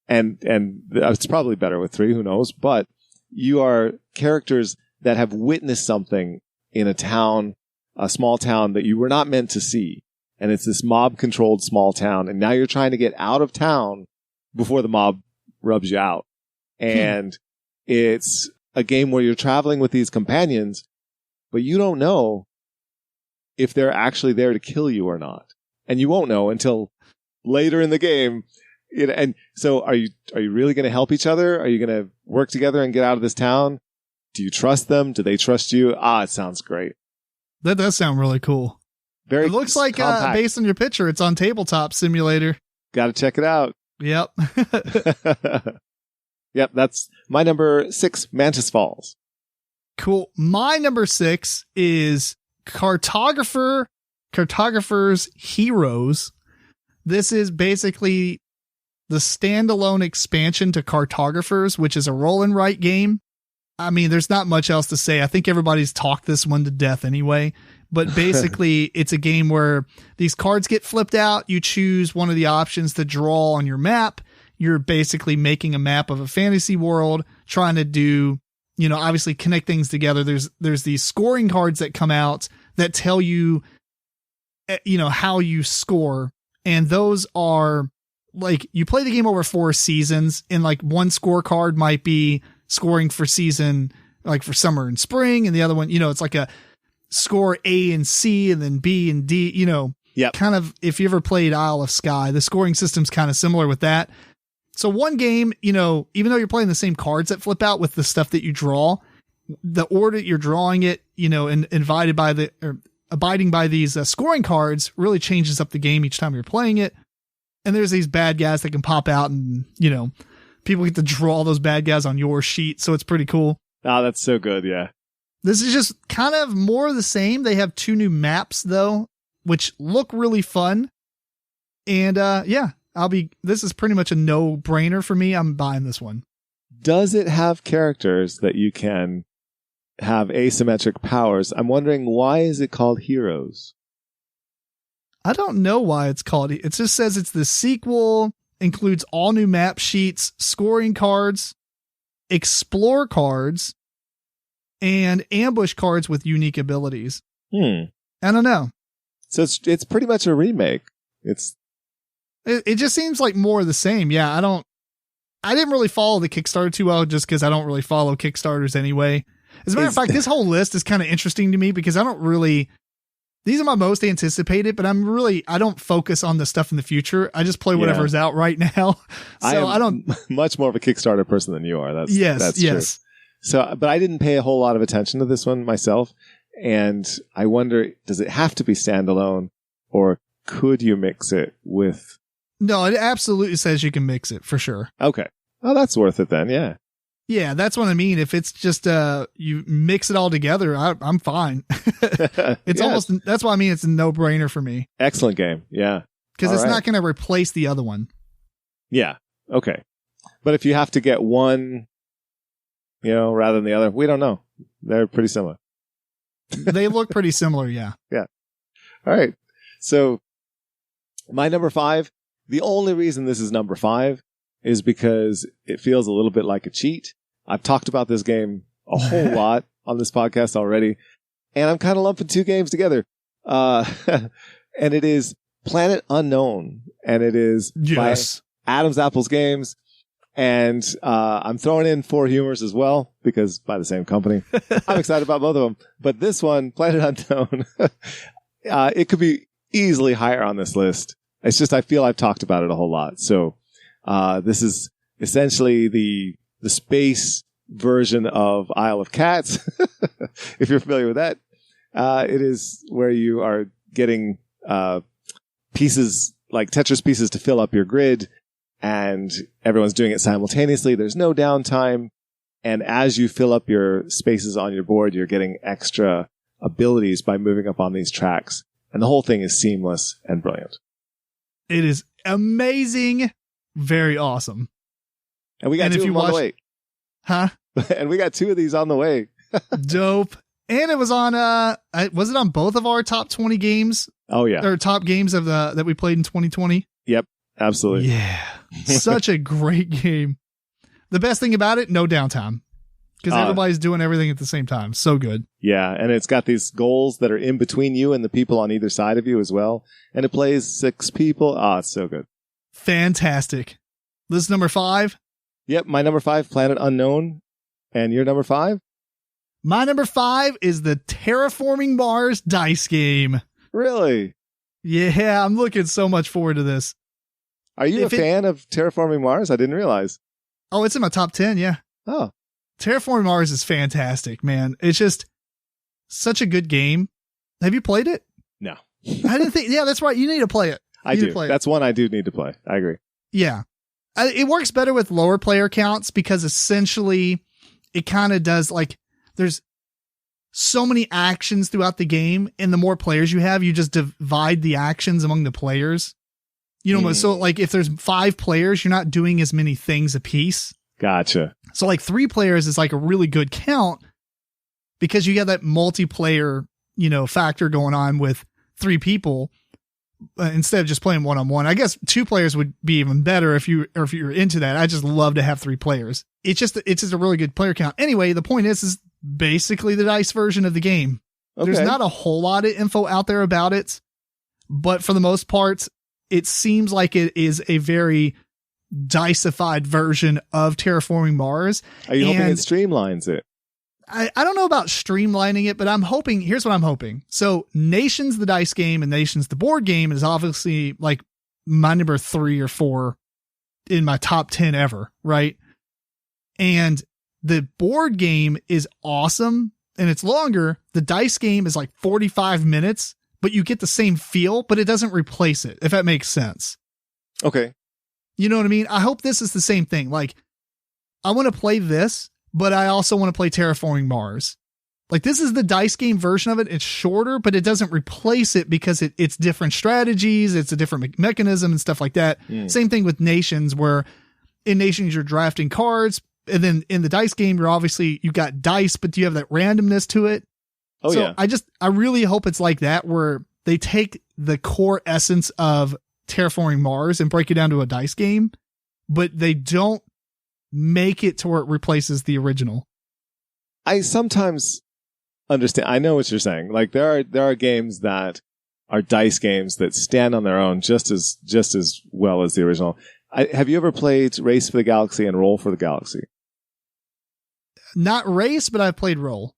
B: And it's probably better with 3, who knows? But you are characters that have witnessed something in a town, a small town that you were not meant to see. And it's this mob-controlled small town. And now you're trying to get out of town before the mob rubs you out. And it's a game where you're traveling with these companions, but you don't know if they're actually there to kill you or not. And you won't know until later in the game. And so are you really going to help each other? Are you going to work together and get out of this town? Do you trust them? Do they trust you? It sounds great.
A: That does sound really cool.
B: Very.
A: It looks like based on your picture, it's on Tabletop Simulator.
B: Got to check it out.
A: Yep.
B: Yep. That's my number 6, Mantis Falls.
A: Cool. My number 6 is Cartographer's Heroes. This is basically the standalone expansion to Cartographers, which is a roll and write game. I mean, there's not much else to say. I think everybody's talked this one to death anyway. But basically, it's a game where these cards get flipped out. You choose one of the options to draw on your map. You're basically making a map of a fantasy world, trying to do, obviously connect things together. There's these scoring cards that come out that tell you, how you score. And those are like, you play the game over 4 seasons, and like one scorecard might be scoring for season, like for summer and spring. And the other one, it's like a score A and C and then B and D,
B: Yep.
A: Kind of, if you ever played Isle of Skye, the scoring system's kind of similar with that. So one game, even though you're playing the same cards that flip out with the stuff that you draw, the order that you're drawing it, and abiding by these scoring cards really changes up the game each time you're playing it. And there's these bad guys that can pop out, and, people get to draw those bad guys on your sheet. So it's pretty cool.
B: Oh, that's so good. Yeah.
A: This is just kind of more of the same. They have 2 new maps though, which look really fun. And, this is pretty much a no brainer for me. I'm buying this one.
B: Does it have characters that you can have asymmetric powers. I'm wondering, why is it called Heroes?
A: I don't know why it's called. It just says it's the sequel, includes all new map sheets, scoring cards, explore cards, and ambush cards with unique abilities. I don't know.
B: So it's pretty much a remake.
A: It just seems like more of the same. Yeah, I didn't really follow the Kickstarter too well just because I don't really follow Kickstarters anyway. As a matter of fact, this whole list is kind of interesting to me because these are my most anticipated, but I don't focus on the stuff in the future. I just play whatever's out right now. So I don't
B: much more of a Kickstarter person than you are. That's
A: true.
B: So, but I didn't pay a whole lot of attention to this one myself. And I wonder, does it have to be standalone or could you mix it with?
A: No, it absolutely says you can mix it for sure.
B: Okay. Oh, that's worth it then. Yeah.
A: Yeah, that's what I mean. If it's just you mix it all together, I'm fine. That's why I mean it's a no-brainer for me.
B: Excellent game. Yeah.
A: Because it's not going to replace the other one.
B: Yeah. Okay. But if you have to get one, rather than the other, we don't know. They're pretty similar.
A: They look pretty similar, yeah.
B: Yeah. All right. So my number 5, the only reason this is number 5 is because it feels a little bit like a cheat. I've talked about this game a whole lot on this podcast already, and I'm kind of lumping 2 games together. And it is Planet Unknown, and it is by Adam's Apples Games, and I'm throwing in 4 Humors as well, because by the same company. I'm excited about both of them. But this one, Planet Unknown, it could be easily higher on this list. It's just I feel I've talked about it a whole lot. So this is essentially the space version of Isle of Cats, if you're familiar with that. It is where you are getting pieces, like Tetris pieces, to fill up your grid, and everyone's doing it simultaneously. There's no downtime. And as you fill up your spaces on your board, you're getting extra abilities by moving up on these tracks. And the whole thing is seamless and brilliant.
A: It is amazing. Very awesome.
B: And we got 2 of them on the way.
A: Huh?
B: And we got 2 of these on the way.
A: Dope. And it was on, was it on both of our top 20 games?
B: Oh, yeah.
A: Or top games that we played in 2020?
B: Yep. Absolutely.
A: Yeah. Such a great game. The best thing about it, no downtime. Because everybody's doing everything at the same time. So good. Yeah.
B: And it's got these goals that are in between you and the people on either side of you as well. And it plays 6 people. It's so good.
A: Fantastic. This is number 5?
B: Yep. My number 5, Planet Unknown. And your number 5?
A: My number 5 is the Terraforming Mars dice game.
B: Really?
A: Yeah. I'm looking so much forward to this.
B: Are you a fan of Terraforming Mars? I didn't realize.
A: Oh, it's in my top 10. Yeah.
B: Oh.
A: Terraforming Mars is fantastic, man. It's just such a good game. Have you played it?
B: No.
A: I didn't think. Yeah, that's right. You need to play it.
B: I do. That's one I do need to play. I agree.
A: Yeah. It works better with lower player counts because essentially it kind of does, like, there's so many actions throughout the game, and the more players you have, you just divide the actions among the players. So like if there's 5 players, you're not doing as many things a piece.
B: Gotcha.
A: So like 3 players is like a really good count because you get that multiplayer, factor going on with 3 people instead of just playing 1-on-1. I guess 2 players would be even better if you're into that. I just love to have 3 players. It's just a really good player count. Anyway, the point is basically the dice version of the game. Okay. There's not a whole lot of info out there about it, but for the most part, it seems like it is a very dicified version of Terraforming Mars.
B: Are you hoping it streamlines it?
A: I don't know about streamlining it, but I'm hoping, here's what I'm hoping. So Nations, the dice game, and Nations, the board game, is obviously like my number 3 or 4 in my top 10 ever, right? And the board game is awesome and it's longer. The dice game is like 45 minutes, but you get the same feel, but it doesn't replace it, if that makes sense.
B: Okay.
A: You know what I mean? I hope this is the same thing. Like, I want to play this, but I also want to play Terraforming Mars. Like, this is the dice game version of it. It's shorter, but it doesn't replace it because it's different strategies. It's a different mechanism and stuff like that. Same thing with Nations, where in Nations, you're drafting cards, And then in the dice game, you've got dice, but you have that randomness to it.
B: Oh,
A: so
B: yeah.
A: I really hope it's like that, where they take the core essence of Terraforming Mars and break it down to a dice game, but they don't make it to where it replaces the original.
B: I sometimes understand. I know what you're saying. Like there are games that are dice games that stand on their own just as well as the original. Have you ever played Race for the Galaxy and Roll for the Galaxy?
A: Not Race, but I've played Roll.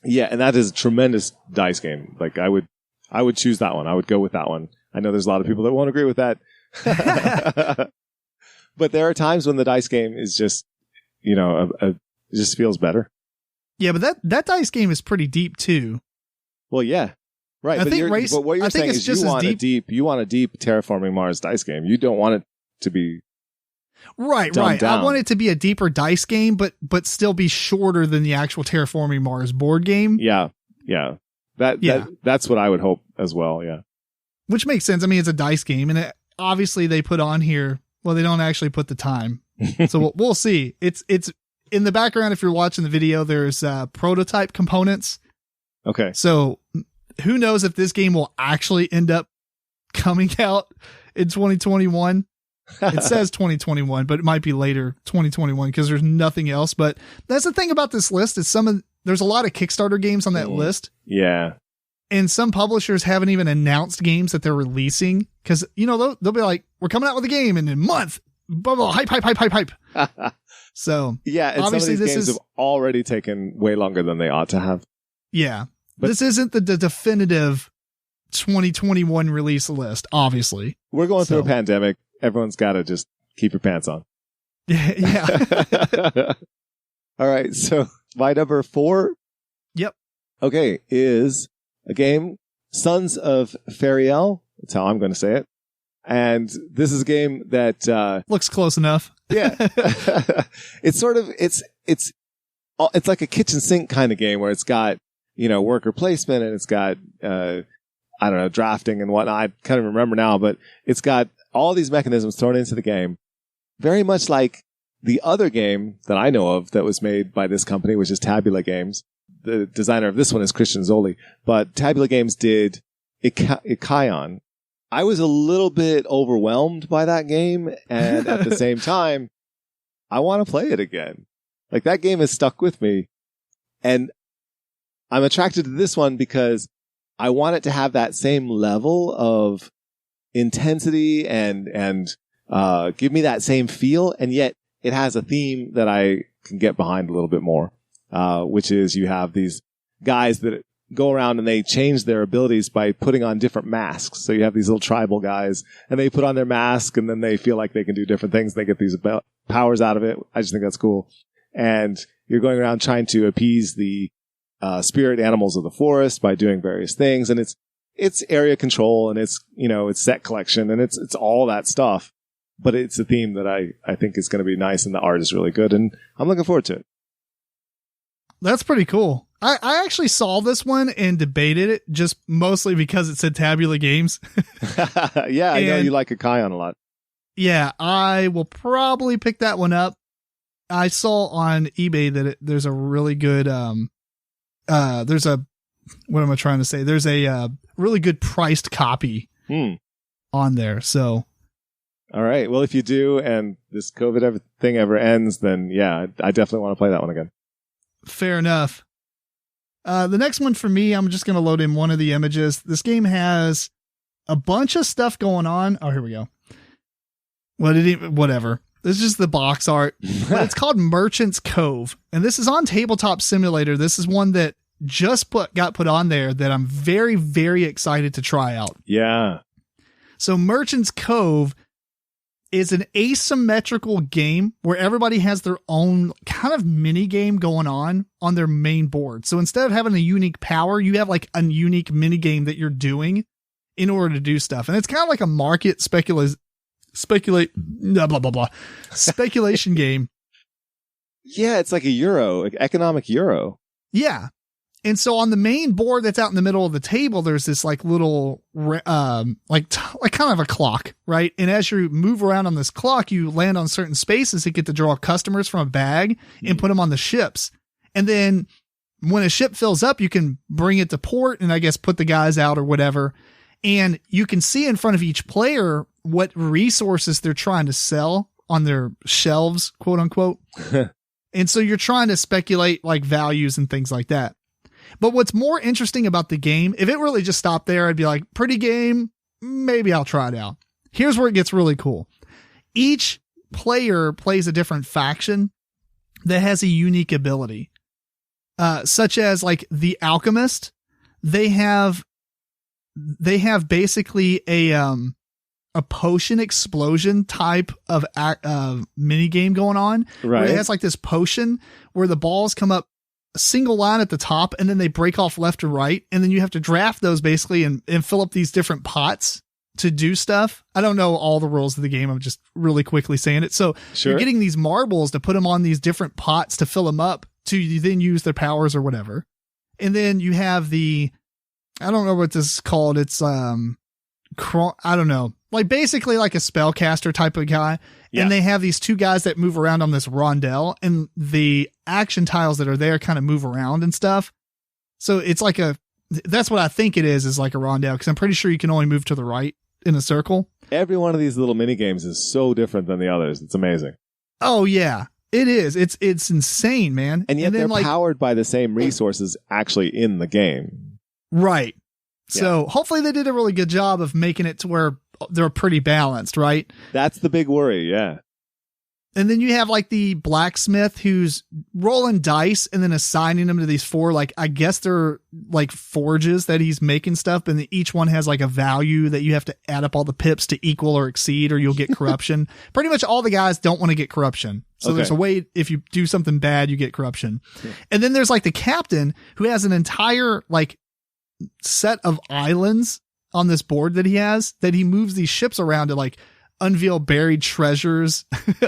B: Yeah, and that is a tremendous dice game. Like I would choose that one. I would go with that one. I know there's a lot of people that won't agree with that. But there are times when the dice game is just, it just feels better.
A: Yeah, but that dice game is pretty deep too.
B: Well, yeah. Right. But what you're saying is you want a deep Terraforming Mars dice game. You don't want it to be
A: right.
B: Down.
A: I want it to be a deeper dice game, but still be shorter than the actual Terraforming Mars board game.
B: Yeah. That's what I would hope as well. Yeah.
A: Which makes sense. I mean, it's a dice game, and obviously they put on here. Well, they don't actually put the time, so we'll see. It's in the background. If you're watching the video, there's prototype components.
B: Okay.
A: So who knows if this game will actually end up coming out in 2021? It says 2021, but it might be later 2021 because there's nothing else. But that's the thing about this list is there's a lot of Kickstarter games on that list.
B: Yeah.
A: And some publishers haven't even announced games that they're releasing because, they'll be like, we're coming out with a game in a month. Blah, blah, hype. So
B: yeah, and
A: obviously
B: some of these games have already taken way longer than they ought to have.
A: Yeah. But this isn't the definitive 2021 release list, obviously.
B: We're going through a pandemic. Everyone's got to just keep your pants on.
A: Yeah.
B: All right. So my number 4.
A: Yep.
B: Okay. Is a game, Sons of Fariel. That's how I'm going to say it. And this is a game that,
A: looks close enough.
B: Yeah. It's like a kitchen sink kind of game where it's got, worker placement and it's got, drafting and whatnot. I can't even remember now, but it's got all these mechanisms thrown into the game. Very much like the other game that I know of that was made by this company, which is Tabula Games. The designer of this one is Christian Zoli, but Tabula Games did Ikayon. I was a little bit overwhelmed by that game, and at the same time, I want to play it again. Like, that game has stuck with me, and I'm attracted to this one because I want it to have that same level of intensity and give me that same feel, and yet it has a theme that I can get behind a little bit more, which is you have these guys that go around and they change their abilities by putting on different masks. So you have these little tribal guys and they put on their mask and then they feel like they can do different things. They get these powers out of it. I just think that's cool. And you're going around trying to appease the spirit animals of the forest by doing various things. And it's area control and it's set collection and it's all that stuff. But it's a theme that I think is going to be nice and the art is really good. And I'm looking forward to it.
A: That's pretty cool. I actually saw this one and debated it just mostly because it said Tabula Games.
B: Yeah, I know you like Ikayon a lot.
A: Yeah, I will probably pick that one up. I saw on eBay that there's a really good, what am I trying to say? There's a really good priced copy on there. So.
B: All right. Well, if you do and this COVID thing ever ends, then yeah, I definitely want to play that one again.
A: Fair enough. The next one for me, I'm just going to load in one of the images. This game has a bunch of stuff going on. Oh, here we go. Whatever. This is just the box art. But it's called Merchant's Cove. And this is on Tabletop Simulator. This is one that just got put on there that I'm very, very excited to try out.
B: Yeah.
A: So Merchant's Cove is an asymmetrical game where everybody has their own kind of mini game going on their main board. So instead of having a unique power, you have like a unique mini game that you're doing in order to do stuff. And it's kind of like a market speculation game.
B: Yeah. It's like economic Euro.
A: Yeah. And so on the main board that's out in the middle of the table, there's this like little, like kind of a clock, right? And as you move around on this clock, you land on certain spaces that get to draw customers from a bag and put them on the ships. And then when a ship fills up, you can bring it to port and I guess put the guys out or whatever. And you can see in front of each player what resources they're trying to sell on their shelves, quote unquote. And so you're trying to speculate like values and things like that. But what's more interesting about the game, if it really just stopped there, I'd be like, pretty game, maybe I'll try it out. Here's where it gets really cool. Each player plays a different faction that has a unique ability, such as like the alchemist. They have basically a potion explosion type of mini game going on.
B: Right.
A: Where it has like this potion where the balls come up a single line at the top and then they break off left to right. And then you have to draft those basically and fill up these different pots to do stuff. I don't know all the rules of the game. I'm just really quickly saying it. So You're getting these marbles to put them on these different pots to fill them up to then use their powers or whatever. And then you have I don't know what this is called. It's, I don't know, like basically like a spellcaster type of guy. Yeah. And they have these two guys that move around on this rondelle and the action tiles that are there kind of move around and stuff. So it's like that's what I think it is like a rondelle. Cause I'm pretty sure you can only move to the right in a circle.
B: Every one of these little mini games is so different than the others. It's amazing.
A: Oh yeah, it is. It's insane, man.
B: And yet they're powered by the same resources actually in the game.
A: Right. So hopefully they did a really good job of making it to where they're pretty balanced, right?
B: That's the big worry, yeah.
A: And then you have like the blacksmith who's rolling dice and then assigning them to these four, like, I guess they're like forges that he's making stuff. And each one has like a value that you have to add up all the pips to equal or exceed, or you'll get corruption. Pretty much all the guys don't want to get corruption. So there's a way, if you do something bad, you get corruption. Yeah. And then there's like the captain who has an entire like set of islands on this board that he moves these ships around to like unveil buried treasures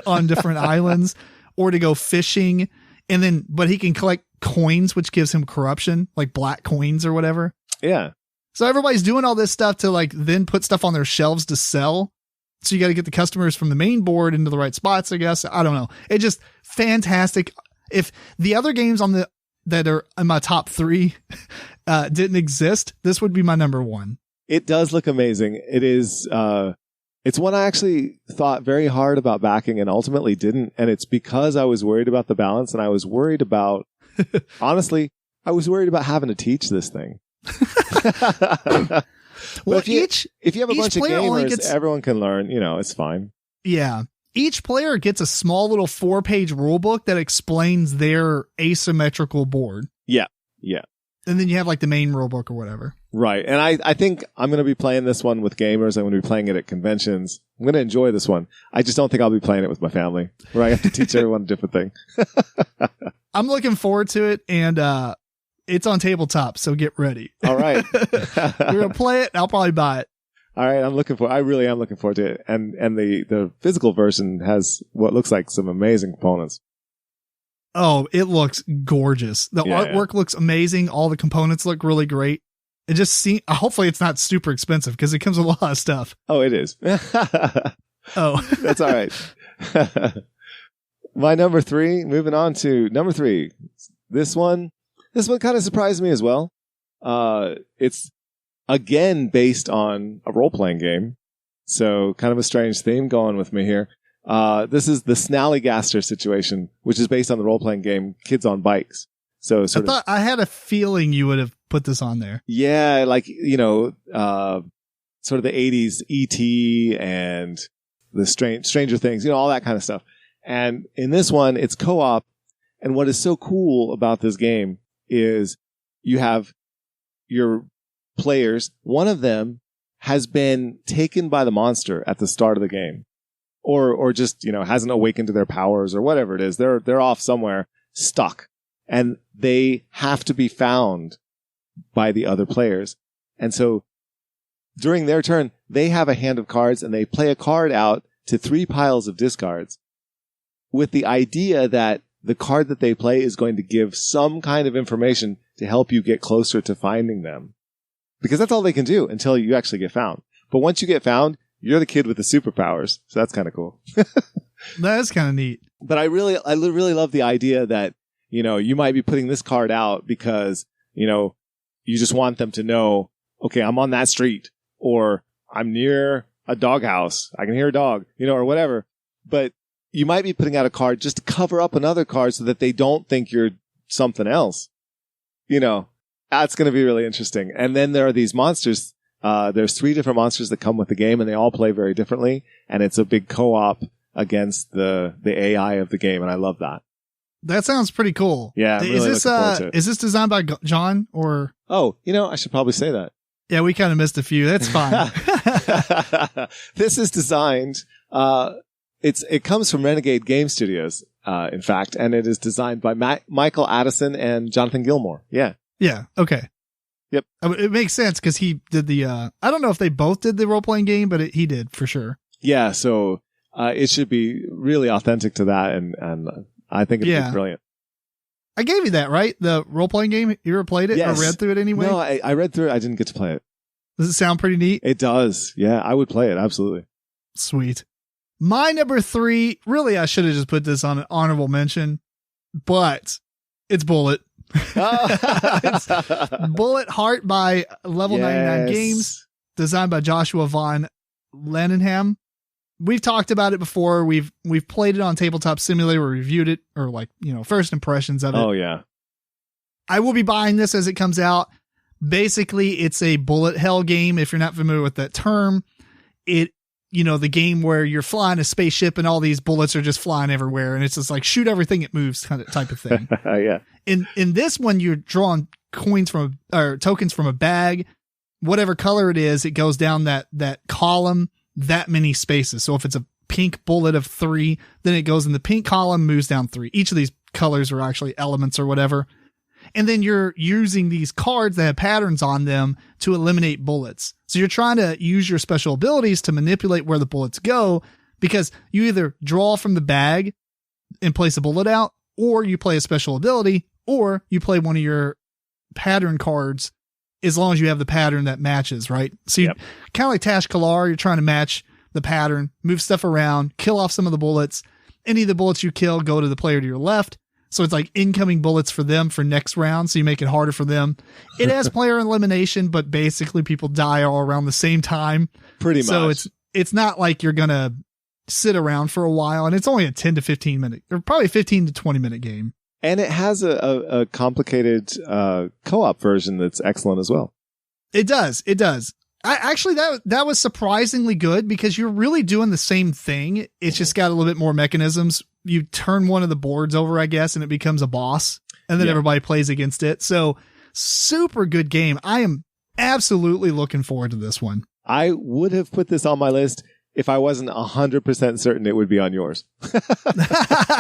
A: on different islands or to go fishing. And then, but he can collect coins, which gives him corruption, like black coins or whatever.
B: Yeah.
A: So everybody's doing all this stuff to like then put stuff on their shelves to sell. So you got to get the customers from the main board into the right spots, I guess. I don't know. It's just fantastic. If the other games that are in my top 3 didn't exist, this would be my number 1.
B: It does look amazing. It is, it's one I actually thought very hard about backing and ultimately didn't. And it's because I was worried about the balance and I was worried about, honestly, I was worried about having to teach this thing.
A: Well,
B: if you have a bunch of gamers, everyone can learn, it's fine.
A: Yeah. Each player gets a small little 4-page rule book that explains their asymmetrical board.
B: Yeah. Yeah.
A: And then you have like the main rule book or whatever.
B: Right. And I think I'm going to be playing this one with gamers. I'm going to be playing it at conventions. I'm going to enjoy this one. I just don't think I'll be playing it with my family where I have to teach everyone a different thing.
A: I'm looking forward to it. And, it's on tabletop, so get ready.
B: All right.
A: We're going to play it. I'll probably buy it.
B: All right. I really am looking forward to it. And the physical version has what looks like some amazing components.
A: Oh, it looks gorgeous. The artwork looks amazing. All the components look really great. It just hopefully it's not super expensive because it comes with a lot of stuff.
B: Oh, it is.
A: Oh,
B: that's all right. My number 3, moving on to number 3. This one kind of surprised me as well. It's again based on a role-playing game. So kind of a strange theme going with me here. This is the Snallygaster situation, which is based on the role-playing game Kids on Bikes. So
A: I had a feeling you would have put this on there.
B: Yeah, like, sort of the 80s E.T. and the Stranger Things, all that kind of stuff. And in this one, it's co-op. And what is so cool about this game is you have your players. One of them has been taken by the monster at the start of the game. Or just, hasn't awakened to their powers or whatever it is. They're off somewhere, stuck. And they have to be found by the other players. And so during their turn, they have a hand of cards and they play a card out to 3 piles of discards with the idea that the card that they play is going to give some kind of information to help you get closer to finding them. Because that's all they can do until you actually get found. But once you get found, you're the kid with the superpowers. So that's kind of cool.
A: That is kind of neat.
B: But I really love the idea that, you might be putting this card out because, you just want them to know, okay, I'm on that street, or I'm near a doghouse. I can hear a dog, or whatever. But you might be putting out a card just to cover up another card so that they don't think you're something else. That's going to be really interesting. And then there are these monsters. There's 3 different monsters that come with the game, and they all play very differently. And it's a big co-op against the AI of the game, and I love that.
A: That sounds pretty cool.
B: Yeah, I'm really looking forward to it.
A: Is this designed by John or?
B: Oh, I should probably say that.
A: Yeah, we kind of missed a few. That's fine.
B: This is designed. It comes from Renegade Game Studios, in fact, and it is designed by Michael Addison and Jonathan Gilmour. Yeah.
A: Yeah. Okay.
B: Yep.
A: It makes sense because he did the. I don't know if they both did the role playing game, but he did for sure.
B: Yeah. So it should be really authentic to that, and I think it'd be brilliant.
A: I gave you that, right? The role playing game. You ever played it or read through it anyway?
B: No, I read through it. I didn't get to play it.
A: Does it sound pretty neat?
B: It does. Yeah, I would play it. Absolutely.
A: Sweet. My number 3, really, I should have just put this on an honorable mention, but it's Bullet. It's Bullet Heart by Level 99 Games, designed by Joshua Von Lennenham. We've talked about it before. We've played it on Tabletop Simulator. We reviewed it, or first impressions of it.
B: Oh, yeah.
A: I will be buying this as it comes out. Basically, it's a bullet hell game. If you're not familiar with that term, the game where you're flying a spaceship and all these bullets are just flying everywhere, and it's just like shoot everything it moves kind of type of thing.
B: Yeah.
A: In this one, you're drawing tokens from a bag, whatever color it is. It goes down that column that many spaces. So if it's a pink bullet of 3, then it goes in the pink column, moves down 3. Each of these colors are actually elements or whatever. And then you're using these cards that have patterns on them to eliminate bullets. So you're trying to use your special abilities to manipulate where the bullets go, because you either draw from the bag and place a bullet out, or you play a special ability, or you play one of your pattern cards as long as you have the pattern that matches, right? So you kind of like Tash Kalar, you're trying to match the pattern, move stuff around, kill off some of the bullets. Any of the bullets you kill go to the player to your left. So it's like incoming bullets for them for next round. So you make it harder for them. It has player elimination, but basically people die all around the same time.
B: Pretty much.
A: So it's not like you're going to sit around for a while, and it's only a 10 to 15 minute, or probably 15 to 20 minute game.
B: And it has a complicated co-op version that's excellent as well.
A: It does. Actually, that was surprisingly good, because you're really doing the same thing. It's just got a little bit more mechanisms. You turn one of the boards over, I guess, and it becomes a boss, and then everybody plays against it. So super good game. I am absolutely looking forward to this one. I
B: would have put this on my list if I wasn't 100% certain it would be on yours.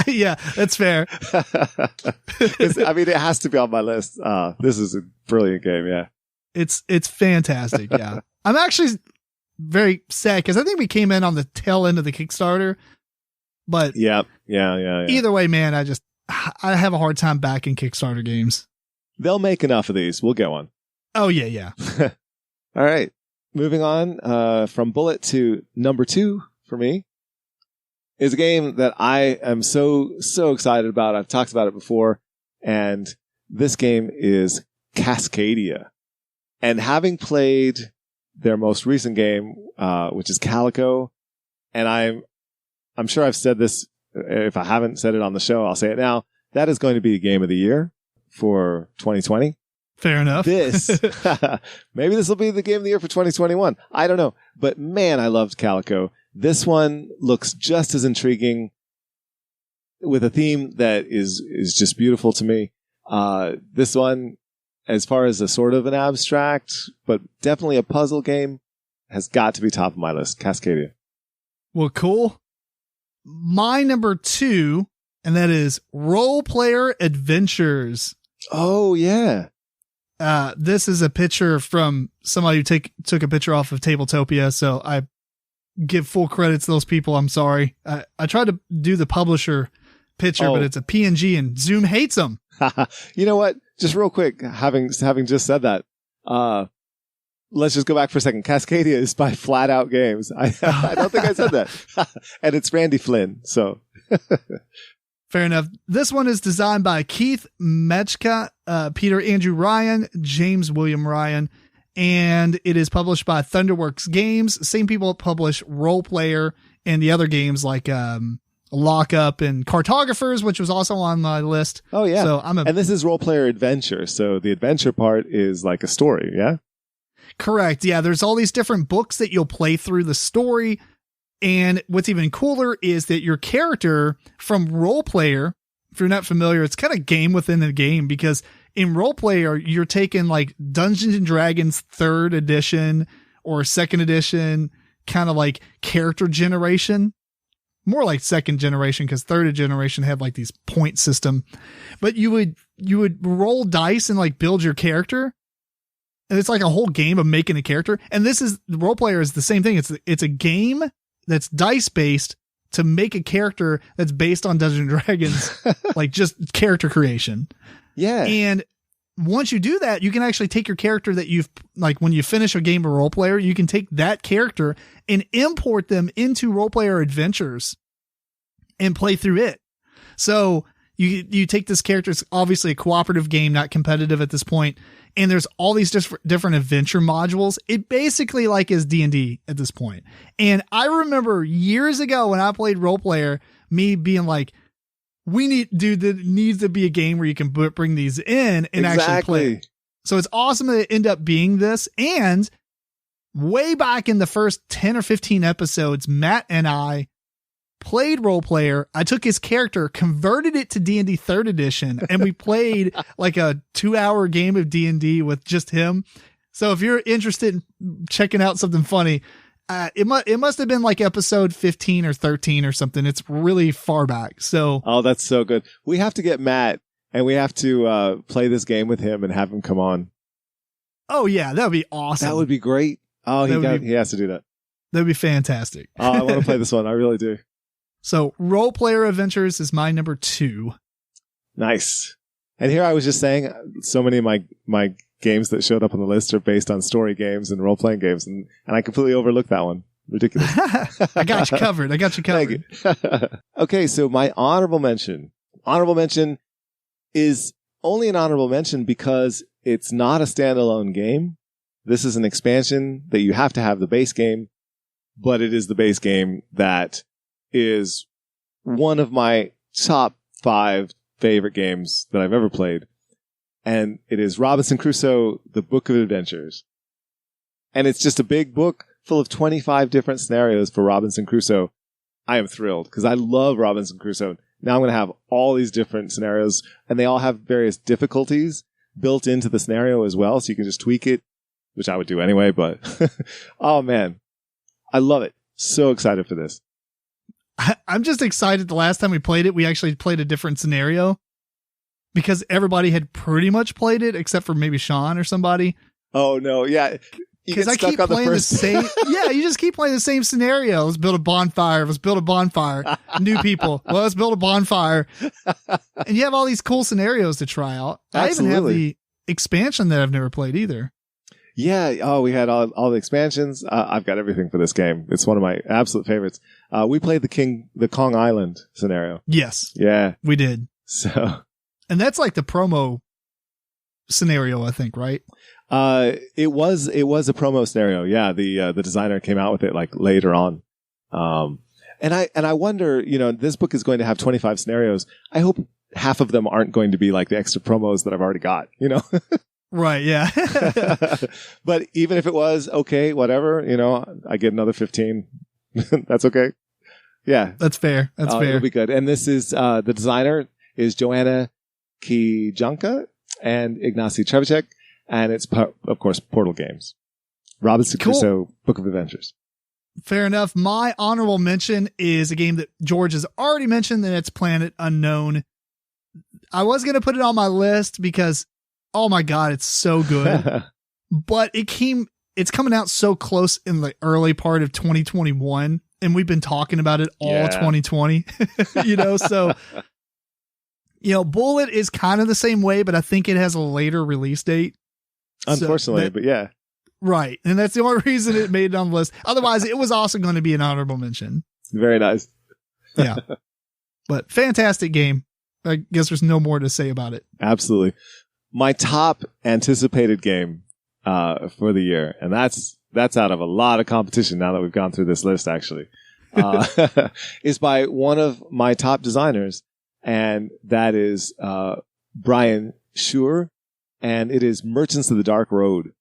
A: Yeah, that's fair.
B: I mean, it has to be on my list. This is a brilliant game. Yeah.
A: It's fantastic. Yeah. I'm actually very sad because I think we came in on the tail end of the Kickstarter, but
B: yeah.
A: Either way, man, I have a hard time backing Kickstarter games.
B: They'll make enough of these. We'll get one.
A: Oh yeah.
B: All right. Moving on, from Bullet to number 2 for me is a game that I am so excited about. I've talked about it before, and this game is Cascadia. And having played their most recent game, which is Calico, and I'm sure I've said this. If I haven't said it on the show, I'll say it now. That is going to be the game of the year for 2020.
A: Fair enough.
B: Maybe this will be the game of the year for 2021. I don't know. But man, I loved Calico. This one looks just as intriguing, with a theme that is just beautiful to me. This one, as far as a sort of an abstract, but definitely a puzzle game, has got to be top of my list. Cascadia. Well,
A: cool. My number 2, and that is Role Player Adventures.
B: Oh, yeah.
A: This is a picture from somebody who took a picture off of Tabletopia, so I give full credit to those people. I'm sorry. I tried to do the publisher picture, but it's a PNG and Zoom hates them.
B: You know what? just real quick, having just said that, let's just go back for a second. Cascadia is by Flat Out Games. I don't think I said that. And it's Randy Flynn. So
A: fair enough. This one is designed by Keith Mechka, Peter Andrew Ryan, James William Ryan, and it is published by Thunderworks Games. Same people that publish Role Player and the other games like Lockup and Cartographers, which was also on my list.
B: Oh yeah.
A: So
B: and this is Role Player Adventure. So the adventure part is like a story. Yeah.
A: Correct. Yeah. There's all these different books that you'll play through the story. And what's even cooler is that your character from Role Player, if you're not familiar, it's kind of game within the game, because in Role Player, you're taking like Dungeons and Dragons 3rd edition or 2nd edition, kind of like character generation, more like 2nd generation, because 3rd generation had like these point system, but you would roll dice and like build your character. And it's like a whole game of making a character. And this is the Role Player is the same thing. It's a game that's dice based to make a character that's based on Dungeons and Dragons, like just character creation.
B: Yeah.
A: And once you do that, you can actually take your character that you've, like when you finish a game of Role Player, you can take that character and import them into Role Player Adventures and play through it. So you take this character, it's obviously a cooperative game, not competitive at this point, and there's all these different adventure modules. It basically like is D&D at this point. And I remember years ago when I played Role Player, me being like, there needs to be a game where you can bring these in and actually play. So it's awesome that it ended up being this. And way back in the first 10 or 15 episodes, Matt and I played Role Player. I took his character, converted it to D&D 3rd edition, and we played like a 2-hour game of D&D with just him. So if you're interested in checking out something funny, it must have been like episode 15 or 13 or something. It's really far back. So
B: oh, that's so good. We have to get Matt and we have to play this game with him and have him come on.
A: Oh yeah, that would be awesome.
B: That would be great. Oh, he has to do that.
A: That'd be fantastic.
B: Oh, I want to play this one. I really do.
A: So Role Player Adventures is my number 2.
B: Nice. And here I was just saying, so many of my games that showed up on the list are based on story games and role-playing games, and I completely overlooked that one. Ridiculous.
A: I got you covered.
B: Thank you. Okay, so my honorable mention is only an honorable mention because it's not a standalone game. This is an expansion that you have to have the base game, but it is the base game that is one of my top 5 favorite games that I've ever played. And it is Robinson Crusoe, The Book of Adventures. And it's just a big book full of 25 different scenarios for Robinson Crusoe. I am thrilled because I love Robinson Crusoe. Now I'm going to have all these different scenarios, and they all have various difficulties built into the scenario as well. So you can just tweak it, which I would do anyway, but oh man, I love it. So excited for this.
A: I'm just excited. The last time we played it, we actually played a different scenario because everybody had pretty much played it except for maybe Sean or somebody.
B: Oh no. Yeah.
A: Because I keep playing the same. Yeah. You just keep playing the same scenario. Let's build a bonfire. Let's build a bonfire. New people. Well, let's build a bonfire. And you have all these cool scenarios to try out.
B: Absolutely.
A: I even have the expansion that I've never played either.
B: Yeah. Oh, we had all the expansions. I've got everything for this game. It's one of my absolute favorites. We played the Kong Island scenario.
A: Yes.
B: Yeah.
A: We did.
B: So.
A: And that's like the promo scenario, I think, right?
B: It was a promo scenario. Yeah. The designer came out with it like later on. And I wonder, this book is going to have 25 scenarios. I hope half of them aren't going to be like the extra promos that I've already got,
A: Right. Yeah.
B: But even if it was okay, whatever, I get another 15. That's okay. Yeah.
A: That's fair. That's fair.
B: It'll be good. And this is, the designer is Joanna Kijanka and Ignacy Trevicek. And it's, of course, Portal Games. Robinson Crusoe, Book of Adventures.
A: Fair enough. My honorable mention is a game that George has already mentioned, and it's Planet Unknown. I was going to put it on my list because, oh my God, it's so good. But it's coming out so close in the early part of 2021, and we've been talking about it all 2020, so Bullet is kind of the same way, but I think it has a later release date.
B: Unfortunately, but yeah.
A: Right. And that's the only reason it made it on the list. Otherwise, it was also going to be an honorable mention.
B: Very nice.
A: Yeah. But fantastic game. I guess there's no more to say about it.
B: Absolutely. My top anticipated game for the year, and that's out of a lot of competition now that we've gone through this list, actually, is by one of my top designers, and that is Brian Schur, and it is Merchants of the Dark Road.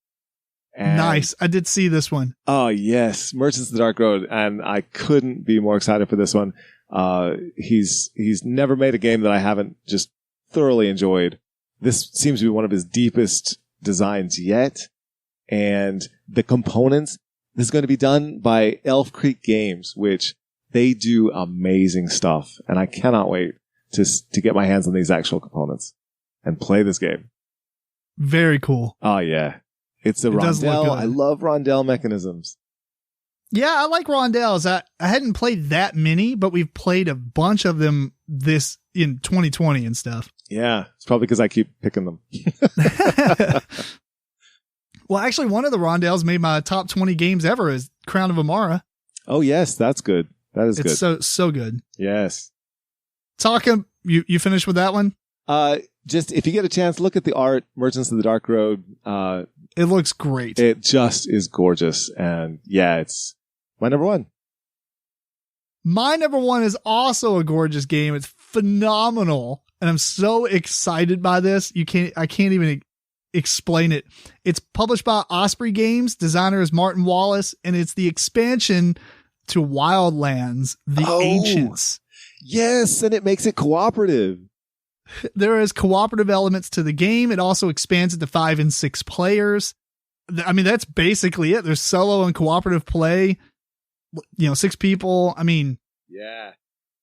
B: And,
A: nice. I did see this one.
B: Oh, yes. Merchants of the Dark Road. And I couldn't be more excited for this one. He's never made a game that I haven't just thoroughly enjoyed. This seems to be one of his deepest designs yet. And the components, this is going to be done by Elf Creek Games, which they do amazing stuff. And I cannot wait to get my hands on these actual components and play this game.
A: Very cool.
B: Oh, yeah. It's a rondelle. I love rondelle mechanisms.
A: Yeah, I like rondelles. I hadn't played that many, but we've played a bunch of them in 2020 and stuff.
B: Yeah, it's probably because I keep picking them.
A: Well, actually, one of the rondelles made my top 20 games ever is Crown of Amara.
B: Oh, yes, that's good. That is good.
A: It's so good.
B: Yes.
A: Talking, you finished with that one?
B: Just if you get a chance, look at the art, Merchants of the Dark Road.
A: It looks great.
B: It just is gorgeous. And yeah, it's my number one.
A: My number one is also a gorgeous game. It's phenomenal. And I'm so excited by this. I can't even explain it. It's published by Osprey Games. Designer is Martin Wallace. And it's the expansion to Wildlands, The Ancients.
B: Yes. And it makes it cooperative.
A: There is cooperative elements to the game. It also expands it to 5 and 6 players. I mean, that's basically it. There's solo and cooperative play. 6 people. I mean,
B: yeah.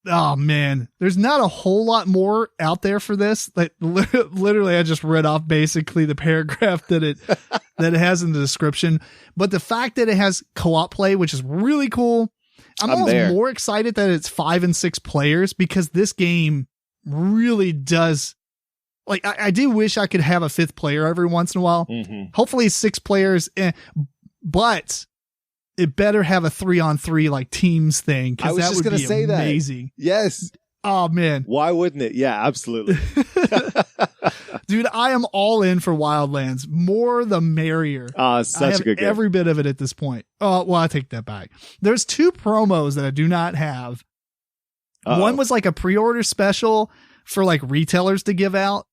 A: Oh man, there's not a whole lot more out there for this. Like literally, I just read off basically the paragraph that it has in the description. But the fact that it has co-op play, which is really cool. I'm almost more excited that it's 5 and 6 players because this game really does. Like, I do wish I could have a 5th player every once in a while.
B: Mm-hmm.
A: Hopefully 6 players, but it better have a 3-on-3 like teams thing.
B: I was
A: that
B: just
A: would
B: going to say
A: amazing.
B: That. Yes.
A: Oh man.
B: Why wouldn't it? Yeah, absolutely.
A: Dude, I am all in for Wildlands. More the merrier.
B: Such a good game.
A: Every bit of it at this point. Oh, well, I take that back. There's 2 promos that I do not have. Uh-oh. One was like a pre-order special for like retailers to give out.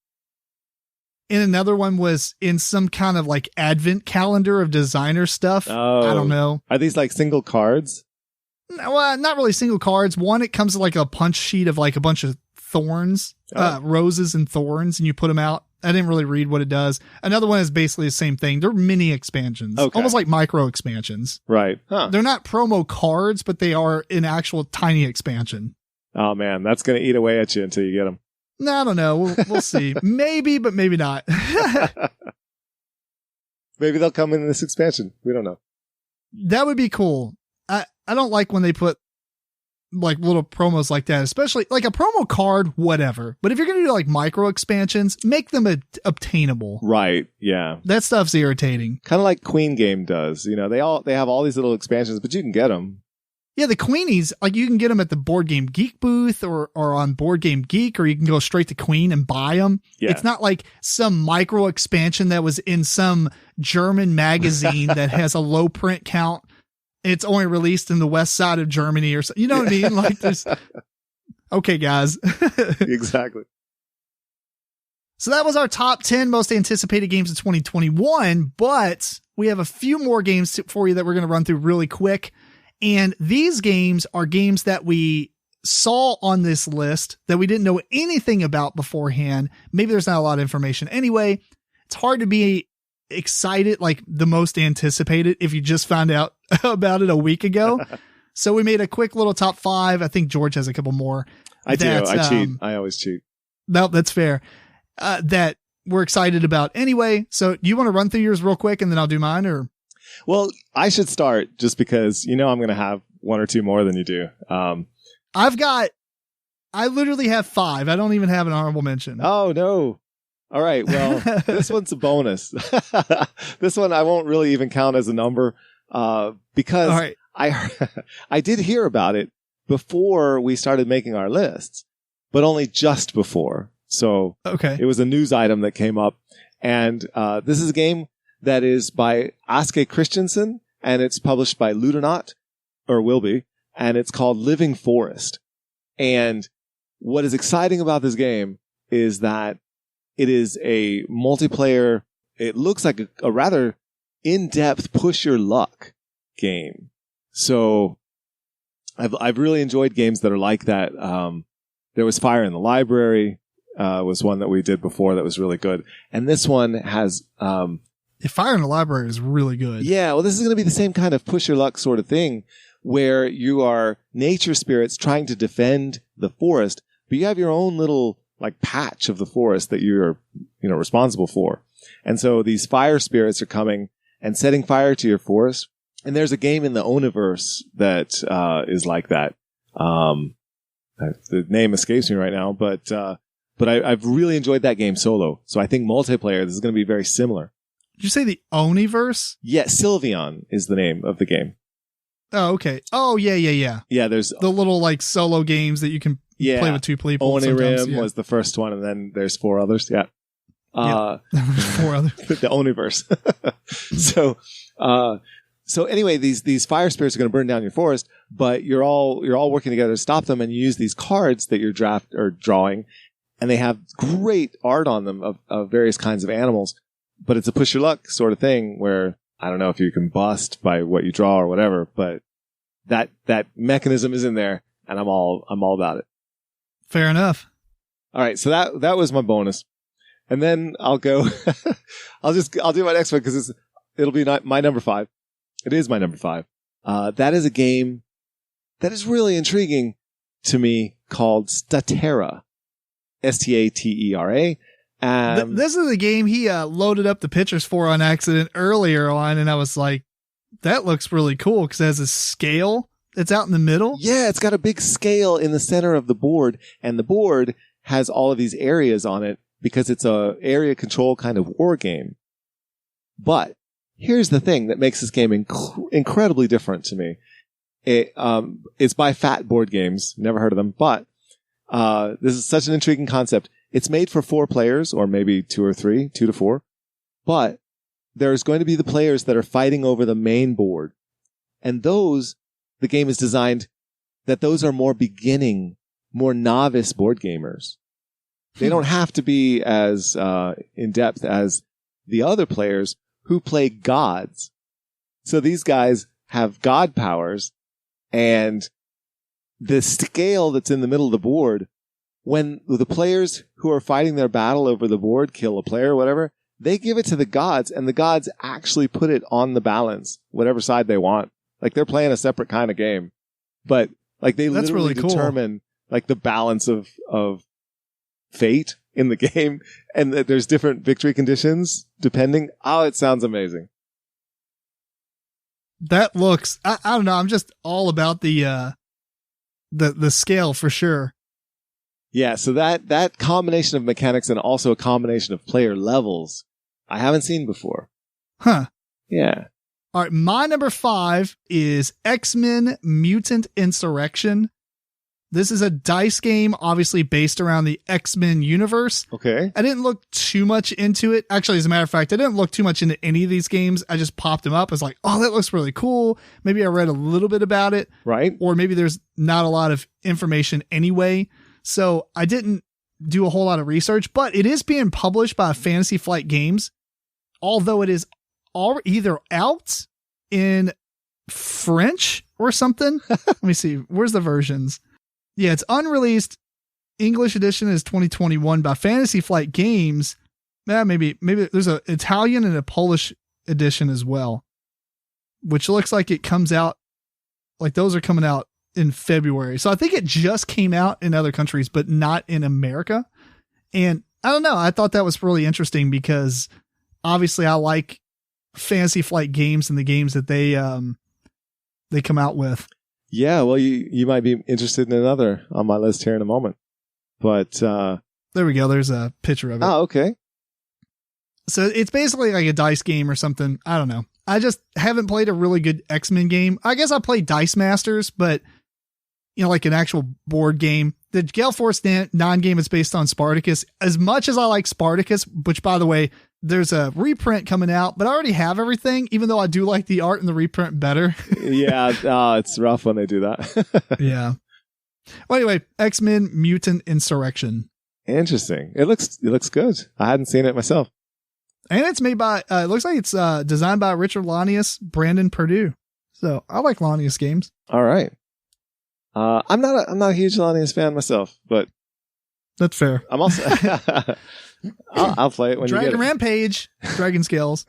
A: And another one was in some kind of like advent calendar of designer stuff.
B: Oh,
A: I don't know.
B: Are these like single cards?
A: Well, not really single cards. One, it comes with like a punch sheet of like a bunch of thorns, roses and thorns, and you put them out. I didn't really read what it does. Another one is basically the same thing. They're mini expansions, almost like micro expansions.
B: Right. Huh.
A: They're not promo cards, but they are an actual tiny expansion.
B: Oh man, that's going to eat away at you until you get them.
A: No, I don't know. We'll see. Maybe, but maybe not.
B: Maybe they'll come in this expansion. We don't know.
A: That would be cool. I don't like when they put like little promos like that, especially like a promo card, whatever. But if you're going to do like micro expansions, make them obtainable.
B: Right. Yeah.
A: That stuff's irritating.
B: Kind of like Queen Game does. They have all these little expansions, but you can get them.
A: Yeah, the Queenies, like you can get them at the Board Game Geek booth or on Board Game Geek, or you can go straight to Queen and buy them.
B: Yeah.
A: It's not like some micro expansion that was in some German magazine that has a low print count. It's only released in the west side of Germany or something. You know what I mean? Like this. Okay, guys.
B: Exactly.
A: So that was our top 10 most anticipated games of 2021, but we have a few more games for you that we're going to run through really quick. And these games are games that we saw on this list that we didn't know anything about beforehand. Maybe there's not a lot of information. Anyway, it's hard to be excited, like the most anticipated, if you just found out about it a week ago. So we made a quick little top 5. I think George has a couple more.
B: I do. I cheat. I always cheat.
A: No, that's fair. That we're excited about anyway. So do you want to run through yours real quick and then I'll do mine, or?
B: Well, I should start just because, I'm going to have 1 or 2 more than you do.
A: I've got I literally have 5. I don't even have an honorable mention.
B: Oh, no. All right. Well, this one's a bonus. This one I won't really even count as a number because
A: All right.
B: I did hear about it before we started making our lists, but only just before. So
A: Okay.
B: it was a news item that came up. And this is a game that is by Aske Christensen, and it's published by Ludonaut, or will be, and it's called Living Forest. And what is exciting about this game is that it is a multiplayer, it looks like a rather in-depth push your luck game. So I've really enjoyed games that are like that. There was Fire in the Library, was one that we did before that was really good. And this one has,
A: Fire in the Library is really good.
B: yeah, well, this is going to be the same kind of push your luck sort of thing where you are nature spirits trying to defend the forest, but you have your own little like patch of the forest that you're, responsible for. And so these fire spirits are coming and setting fire to your forest. And there's a game in the Oniverse that is like that. The name escapes me right now, but I've really enjoyed that game solo. So I think multiplayer, this is going to be very similar.
A: Did you say the Oniverse?
B: Yeah, Sylveon is the name of the game.
A: Oh, okay. Oh, yeah.
B: Yeah, there's
A: The little like solo games that you can play with 2 people.
B: Onirim was the first one, and then there's 4 others. Yeah.
A: 4 others.
B: The Oniverse. So anyway, these fire spirits are going to burn down your forest, but you're all working together to stop them, and you use these cards that you're drawing, and they have great art on them of various kinds of animals. But it's a push your luck sort of thing where I don't know if you can bust by what you draw or whatever, but that mechanism is in there, and I'm all about it.
A: Fair enough.
B: All right, so that was my bonus, and then I'll go. I'll do my next one because it'll be my number 5. It is my number 5. That is a game that is really intriguing to me called Statera, Statera.
A: This is a game he loaded up the pictures for on accident earlier on, and I was like, that looks really cool because it has a scale that's out in the middle.
B: Yeah, it's got a big scale in the center of the board, and the board has all of these areas on it because it's a area control kind of war game. But here's the thing that makes this game incredibly different to me. It's by Fat Board Games. Never heard of them, but this is such an intriguing concept. It's made for 4 players, or maybe 2 or 3, 2 to 4. But there's going to be the players that are fighting over the main board. And the game is designed that those are more beginning, more novice board gamers. They don't have to be as in depth as the other players who play gods. So these guys have god powers, and the scale that's in the middle of the board, when the players who are fighting their battle over the board kill a player or whatever, they give it to the gods, and the gods actually put it on the balance, whatever side they want. Like they're playing a separate kind of game, but like they
A: That's
B: literally
A: really cool.
B: determine like the balance of fate in the game, and that there's different victory conditions depending. Oh, it sounds amazing.
A: That looks, I don't know. I'm just all about the scale for sure.
B: Yeah, so that combination of mechanics and also a combination of player levels, I haven't seen before.
A: Huh.
B: Yeah.
A: All right. My number 5 is X-Men Mutant Insurrection. This is a dice game, obviously based around the X-Men universe.
B: Okay.
A: I didn't look too much into it. Actually, as a matter of fact, I didn't look too much into any of these games. I just popped them up. I was like, oh, that looks really cool. Maybe I read a little bit about it.
B: Right.
A: Or maybe there's not a lot of information anyway. So I didn't do a whole lot of research, but it is being published by Fantasy Flight Games, although it is either out in French or something. Let me see. Where's the versions? Yeah, it's unreleased. English edition is 2021 by Fantasy Flight Games. Maybe there's an Italian and a Polish edition as well, which looks like it comes out, like those are coming out in February. So I think it just came out in other countries, but not in America. And I don't know. I thought that was really interesting because obviously I like Fantasy Flight Games and the games that they come out with.
B: Yeah, well, you might be interested in another on my list here in a moment. But
A: there we go. There's a picture of it.
B: Oh, okay.
A: So it's basically like a dice game or something. I don't know. I just haven't played a really good X-Men game. I guess I played Dice Masters, but like an actual board game. The Gale Force 9 game is based on Spartacus. As much as I like Spartacus, which by the way, there's a reprint coming out, but I already have everything, even though I do like the art in the reprint better.
B: Yeah, it's rough when they do that.
A: Yeah. Well, anyway, X-Men Mutant Insurrection.
B: Interesting. It looks good. I hadn't seen it myself.
A: And it's made by, it looks like it's designed by Richard Lanius, Brandon Perdue. So I like Lanius games.
B: All right. I'm not a huge Lanius fan myself, but
A: that's fair.
B: I'm also I'll play it when
A: Dragon
B: you get it.
A: Rampage, Dragon Scales.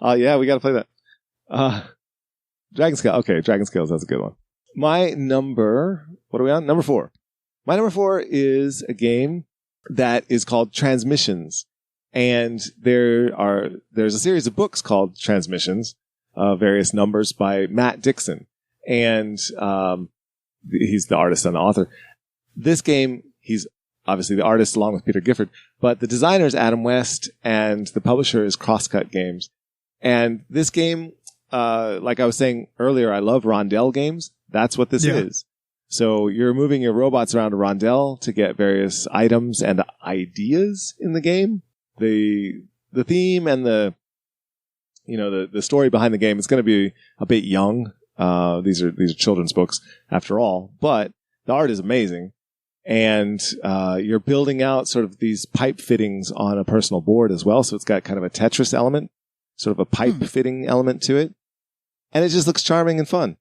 B: Yeah, we got to play that. Dragon Scale. Okay, Dragon Scales. That's a good one. My number. What are we on? Number 4. My number 4 is a game that is called Transmissions, and there's a series of books called Transmissions, various numbers by Matt Dixon, and he's the artist and the author. This game, he's obviously the artist along with Peter Gifford, but the designer is Adam West and the publisher is Crosscut Games. And this game, like I was saying earlier, I love rondelle games. That's what this is. So you're moving your robots around a rondelle to get various items and ideas in the game. The theme and the story behind the game is going to be a bit young. These are children's books after all, but the art is amazing. And you're building out sort of these pipe fittings on a personal board as well. So it's got kind of a Tetris element, sort of a pipe fitting element to it. And it just looks charming and fun.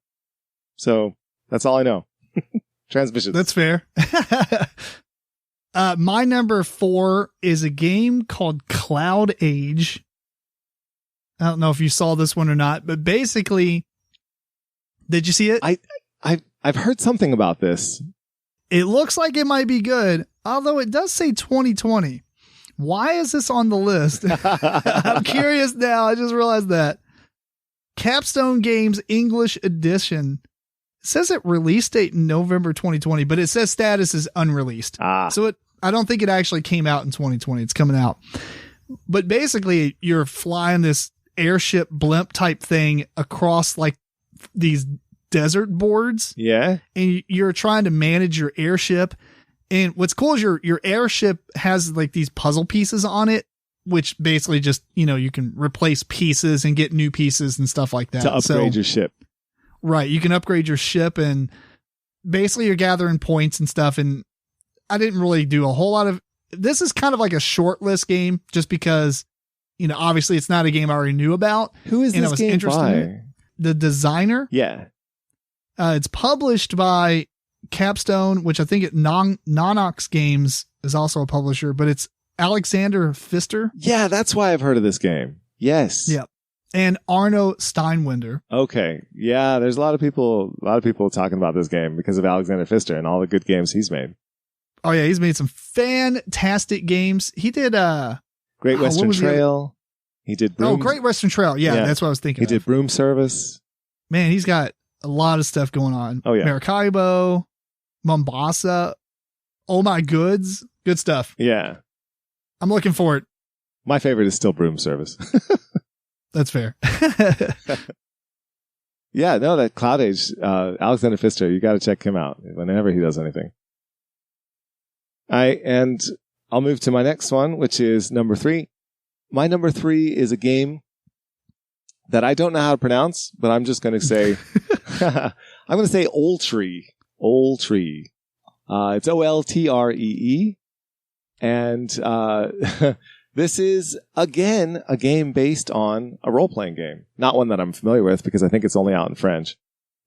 B: So that's all I know. Transmissions.
A: That's fair. My number 4 is a game called Cloud Age. I don't know if you saw this one or not, but basically, did you see it?
B: I've heard something about this.
A: It looks like it might be good, although it does say 2020. Why is this on the list? I'm curious now. I just realized that. Capstone Games English Edition. It says it release date in November 2020, but it says status is unreleased. So I don't think it actually came out in 2020. It's coming out. But basically, you're flying this airship blimp type thing across like these desert boards. Yeah. And you're trying to manage your airship. And what's cool is your airship has like these puzzle pieces on it, which basically just, you can replace pieces and get new pieces and stuff like that.
B: To upgrade your ship.
A: Right. You can upgrade your ship and basically you're gathering points and stuff. And I didn't really do a whole lot of, this is kind of like a short list game just because, obviously it's not a game I already knew about.
B: Who is this game by?
A: The designer.
B: Yeah.
A: It's published by Capstone, which I think Nonox Games is also a publisher, but it's Alexander Pfister.
B: Yeah, that's why I've heard of this game. Yes.
A: Yep. And Arno Steinwender.
B: Okay. Yeah, there's a lot of people talking about this game because of Alexander Pfister and all the good games he's made.
A: Oh yeah, he's made some fantastic games. He did
B: Great Western Trail. He did
A: Great Western Trail. Yeah, that's what I was thinking.
B: He did Broom Service.
A: Man, he's got a lot of stuff going on.
B: Oh yeah.
A: Maracaibo, Mombasa, Oh My Goods. Good stuff.
B: Yeah.
A: I'm looking for it.
B: My favorite is still Broom Service.
A: That's fair.
B: Yeah, no, that Cloud Age, Alexander Pfister, you got to check him out whenever he does anything. And I'll move to my next one, which is number 3. My number 3 is a game that I don't know how to pronounce, but I'm just going to say, I'm going to say Oltree. Oltree. It's Oltree. And, this is, again, a game based on a role-playing game. Not one that I'm familiar with because I think it's only out in French.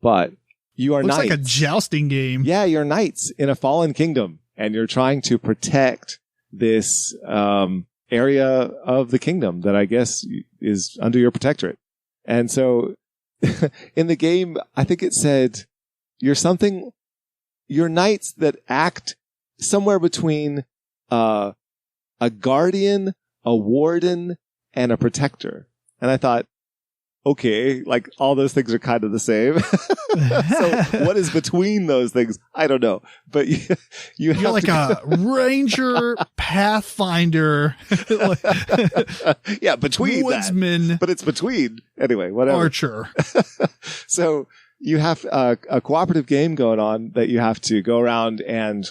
B: But you are knights.
A: Looks like a jousting game.
B: Yeah, you're knights in a fallen kingdom. And you're trying to protect this area of the kingdom that I guess is under your protectorate. And so in the game, I think it said you're knights that act somewhere between a guardian, a warden, and a protector. And I thought, okay, like all those things are kind of the same. So what is between those things? I don't know. But you're
A: like a ranger, pathfinder,
B: yeah, between
A: woodsman,
B: that. But it's between anyway. Whatever.
A: Archer.
B: So you have a cooperative game going on that you have to go around and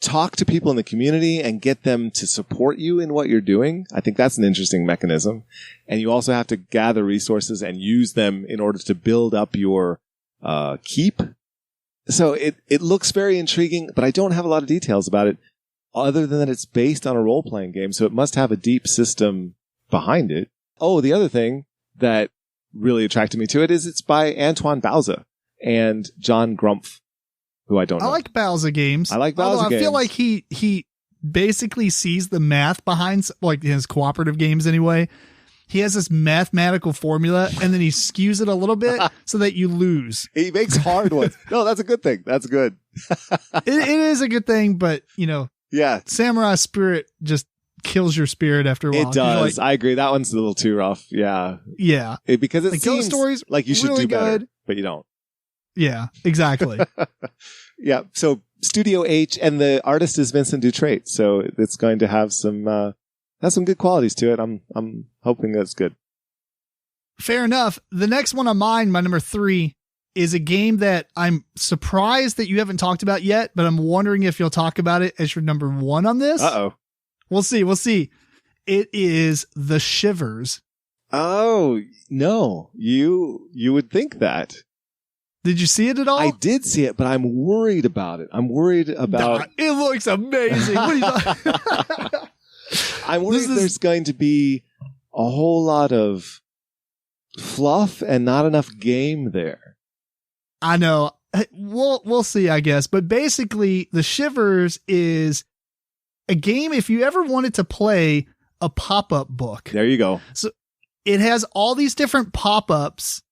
B: talk to people in the community and get them to support you in what you're doing. I think that's an interesting mechanism. And you also have to gather resources and use them in order to build up your keep. So it looks very intriguing, but I don't have a lot of details about it other than that it's based on a role-playing game. So it must have a deep system behind it. Oh, the other thing that really attracted me to it is it's by Antoine Bauza and John Grumpf, who I don't know.
A: I like Bauza games.
B: I like Bauza games.
A: I feel like he basically sees the math behind like his cooperative games anyway. He has this mathematical formula and then he skews it a little bit so that you lose.
B: He makes hard ones. No, that's a good thing. That's good.
A: It is a good thing, but
B: yeah,
A: Samurai Spirit just kills your spirit after a while.
B: It does. I agree. That one's a little too rough. Yeah.
A: Yeah.
B: Because it
A: like
B: seems
A: Ghost Stories
B: like you should
A: really
B: do better,
A: good.
B: But you don't.
A: Yeah, exactly.
B: Yeah. So Studio H, and the artist is Vincent Dutrait. So it's going to have some good qualities to it. I'm hoping that's good.
A: Fair enough. The next one on mine, my number 3, is a game that I'm surprised that you haven't talked about yet, but I'm wondering if you'll talk about it as your number 1 on this.
B: Uh-oh.
A: We'll see. It is The Shivers.
B: Oh, no. You would think that.
A: Did you see it at all?
B: I did see it, but I'm worried about it. I'm worried about...
A: it looks amazing. What are you talking?
B: I'm worried there's going to be a whole lot of fluff and not enough game there.
A: I know. We'll see, I guess. But basically, The Shivers is a game if you ever wanted to play a pop-up book.
B: There you go.
A: So it has all these different pop-ups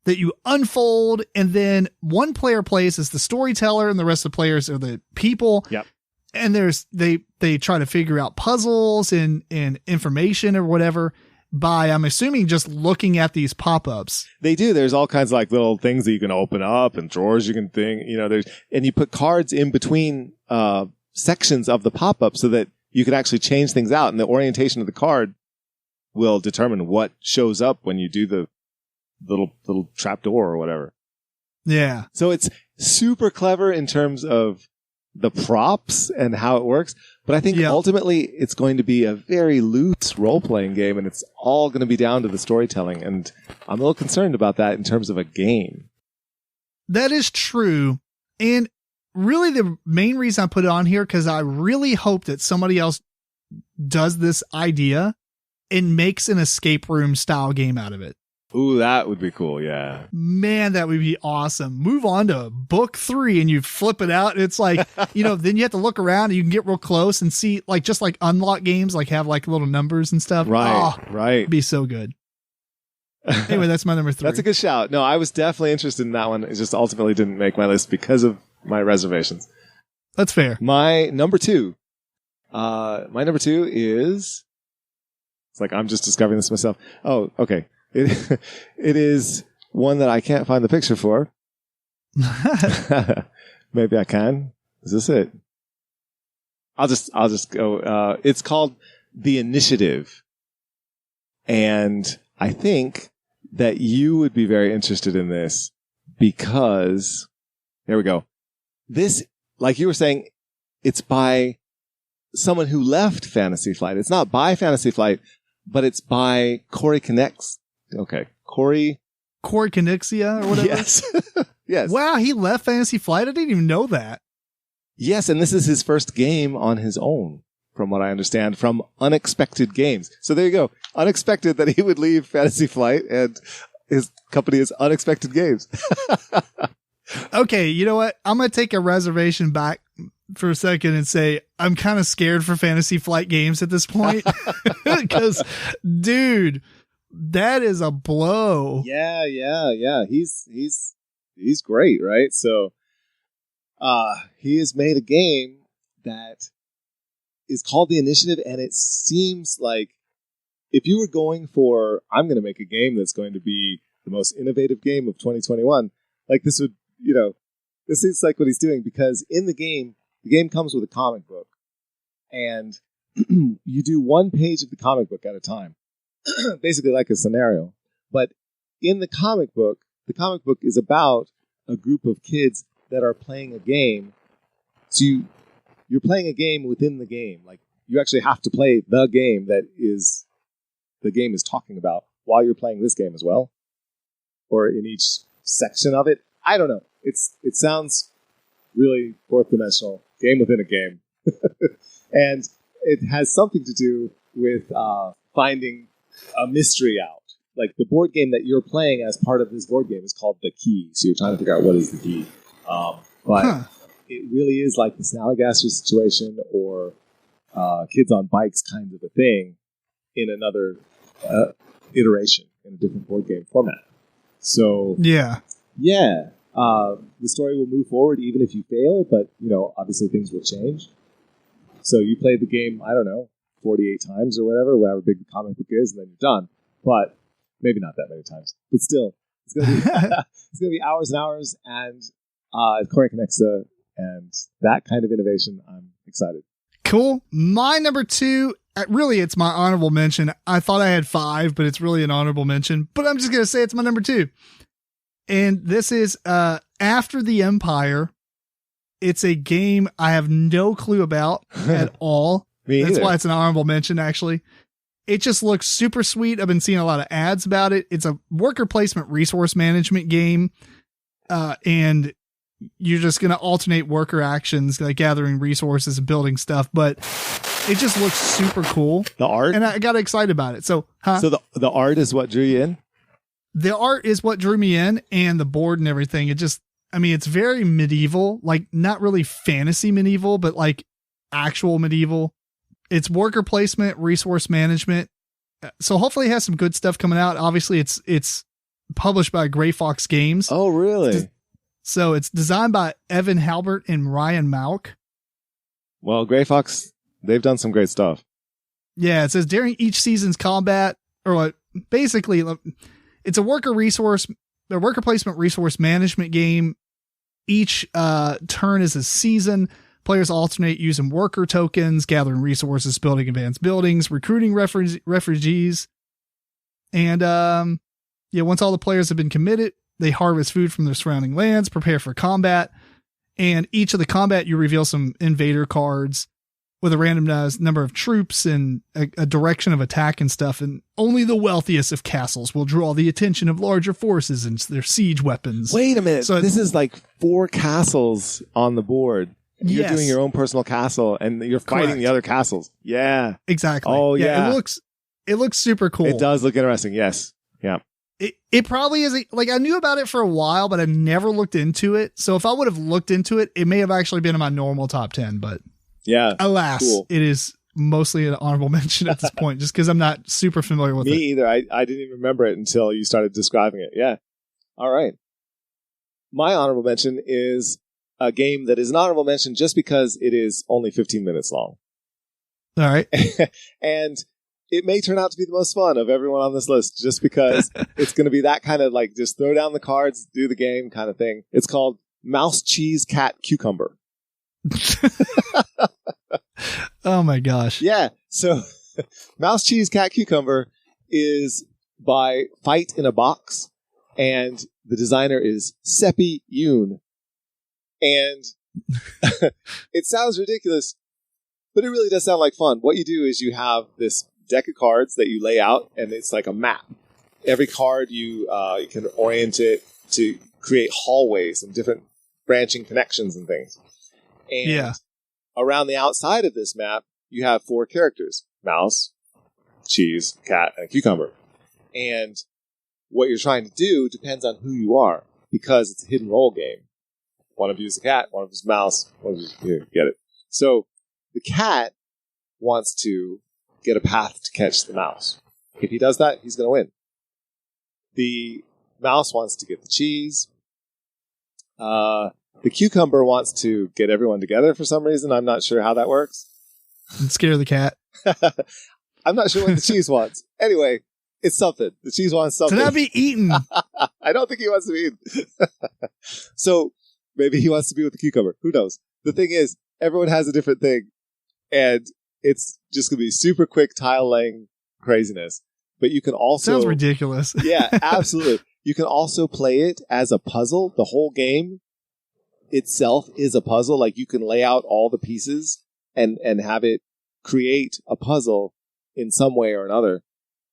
A: that you unfold, and then one player plays as the storyteller and the rest of the players are the people.
B: Yep.
A: And they try to figure out puzzles and information or whatever by, I'm assuming, just looking at these pop-ups.
B: They do. There's all kinds of like little things that you can open up and drawers you can and you put cards in between sections of the pop-up so that you can actually change things out, and the orientation of the card will determine what shows up when you do the little trap door or whatever.
A: Yeah.
B: So it's super clever in terms of the props and how it works. But I think ultimately it's going to be a very loose role-playing game, and it's all going to be down to the storytelling. And I'm a little concerned about that in terms of a game.
A: That is true. And really the main reason I put it on here, because I really hope that somebody else does this idea and makes an escape room style game out of it.
B: Ooh, that would be cool. Yeah.
A: Man, that would be awesome. Move on to book 3 and you flip it out. And it's like, then you have to look around and you can get real close and see just like unlock games, like have like little numbers and stuff.
B: Right. Right.
A: It'd be so good. Anyway, that's my number 3.
B: That's a good shout. No, I was definitely interested in that one. It just ultimately didn't make my list because of my reservations.
A: That's fair.
B: My number 2 is, it's like, I'm just discovering this myself. Oh, okay. It is one that I can't find the picture for. Maybe I can. Is this it? I'll just go. It's called The Initiative. And I think that you would be very interested in this because, there we go. This, like you were saying, it's by someone who left Fantasy Flight. It's not by Fantasy Flight, but it's by Corey Connects. Okay. Corey
A: Connexia or whatever?
B: Yes. Yes.
A: Wow, he left Fantasy Flight? I didn't even know that.
B: Yes, and this is his first game on his own, from what I understand, from Unexpected Games. So there you go. Unexpected that he would leave Fantasy Flight, and his company is Unexpected Games.
A: Okay, you know what? I'm going to take a reservation back for a second and say I'm kind of scared for Fantasy Flight games at this point. Because, dude, that is a blow.
B: Yeah. He's great, right? So, he has made a game that is called The Initiative, and it seems like if you were going for, I'm going to make a game that's going to be the most innovative game of 2021. Like this would, this is like what he's doing, because in the game comes with a comic book, and you do one page of the comic book at a time, basically like a scenario. But in the comic book is about a group of kids that are playing a game. So you're playing a game within the game. Like you actually have to play the game that is the game is talking about while you're playing this game as well, or in each section of it. I don't know. It sounds really fourth dimensional, game within a game, and it has something to do with finding a mystery out. Like the board game that you're playing as part of this board game is called The Key. So you're trying to figure out what is the key. It really is like the Snallygaster situation or Kids on Bikes kind of a thing in another iteration in a different board game format. So the story will move forward even if you fail, but obviously things will change. So you play the game, I don't know, 48 times or whatever big the comic book is, and then you're done. But maybe not that many times, but still, it's gonna be hours and hours, and Core Connexa, and that kind of innovation. I'm excited.
A: Cool. My number 2, really, it's my honorable mention. I thought I had 5, but it's really an honorable mention. But I'm just gonna say it's my number 2, and this is After the Empire. It's a game I have no clue about at all. That's why it's an honorable mention, actually. It just looks super sweet. I've been seeing a lot of ads about it. It's a worker placement resource management game. And you're just going to alternate worker actions, like gathering resources and building stuff. But it just looks super cool.
B: The art?
A: And I got excited about it. So
B: the art is what drew you in?
A: The art is what drew me in, and the board and everything. It's very medieval, like not really fantasy medieval, but like actual medieval. It's worker placement, resource management. So hopefully it has some good stuff coming out. Obviously it's published by Gray Fox Games.
B: Oh, really?
A: So it's designed by Evan Halbert and Ryan Malk.
B: Well, Gray Fox, they've done some great stuff.
A: Yeah. It says during each season's combat, basically it's a worker placement resource management game. Each turn is a season. Players alternate using worker tokens, gathering resources, building advanced buildings, recruiting refugees. And once all the players have been committed, they harvest food from their surrounding lands, prepare for combat. And each of the combat, you reveal some invader cards with a randomized number of troops and a direction of attack and stuff. And only the wealthiest of castles will draw the attention of larger forces and their siege weapons.
B: Wait a minute. So this is like 4 castles on the board. You're doing your own personal castle, and you're fighting the other castles. Yeah.
A: Exactly.
B: Oh, yeah.
A: It looks super cool.
B: It does look interesting. Yes. Yeah.
A: It probably is. I knew about it for a while, but I never looked into it. So if I would have looked into it, it may have actually been in my normal top 10, but alas, it is mostly an honorable mention at this point, just because I'm not super familiar with it.
B: Me either. I didn't even remember it until you started describing it. Yeah. All right. My honorable mention is a game that is an honorable mention just because it is only 15 minutes long.
A: All right.
B: And it may turn out to be the most fun of everyone on this list just because it's going to be that kind of like just throw down the cards, do the game kind of thing. It's called Mouse, Cheese, Cat, Cucumber.
A: Oh my gosh.
B: Yeah. So Mouse, Cheese, Cat, Cucumber is by Fight in a Box, and the designer is Seppi Yoon. And it sounds ridiculous, but it really does sound like fun. What you do is you have this deck of cards that you lay out, and it's like a map. Every card you can orient it to create hallways and different branching connections and things. And around the outside of this map, you have 4 characters: mouse, cheese, cat, and cucumber. And what you're trying to do depends on who you are, because it's a hidden role game. One of you is a cat, one of you is a mouse, one of you get it. So the cat wants to get a path to catch the mouse. If he does that, he's going to win. The mouse wants to get the cheese. The cucumber wants to get everyone together for some reason. I'm not sure how that works.
A: And scare the cat.
B: I'm not sure what the cheese wants. Anyway, It's something. The cheese wants something.
A: To not be eaten.
B: I don't think he wants to be eaten. So maybe he wants to be with the cucumber. Who knows? The thing is, everyone has a different thing. And it's just going to be super quick tile laying craziness. But you can also...
A: Sounds ridiculous.
B: Yeah, absolutely. You can also play it as a puzzle. The whole game itself is a puzzle. Like, you can lay out all the pieces and have it create a puzzle in some way or another.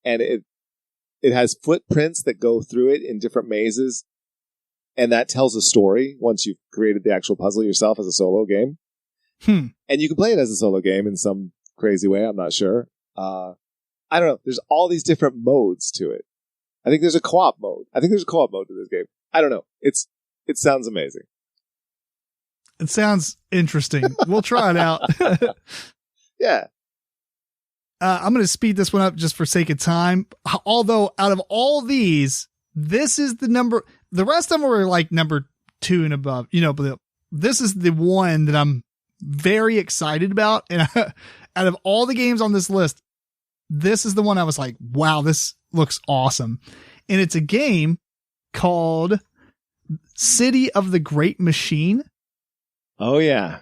B: And it has footprints that go through it in different mazes. And that tells a story once you've created the actual puzzle yourself as a solo game. And you can play it as a solo game in some crazy way. I'm not sure. I don't know. There's all these different modes to it. I think there's a co-op mode. to this game. I don't know. It sounds amazing.
A: It sounds interesting. We'll try it out.
B: Yeah.
A: I'm going to speed this one up just for sake of time. Although out of all these, this is the number. The rest of them were like number 2 and above. But this is the one that I'm very excited about. And out of all the games on this list, this is the one I was like, wow, this looks awesome. And it's a game called City of the Great Machine.
B: Oh, yeah.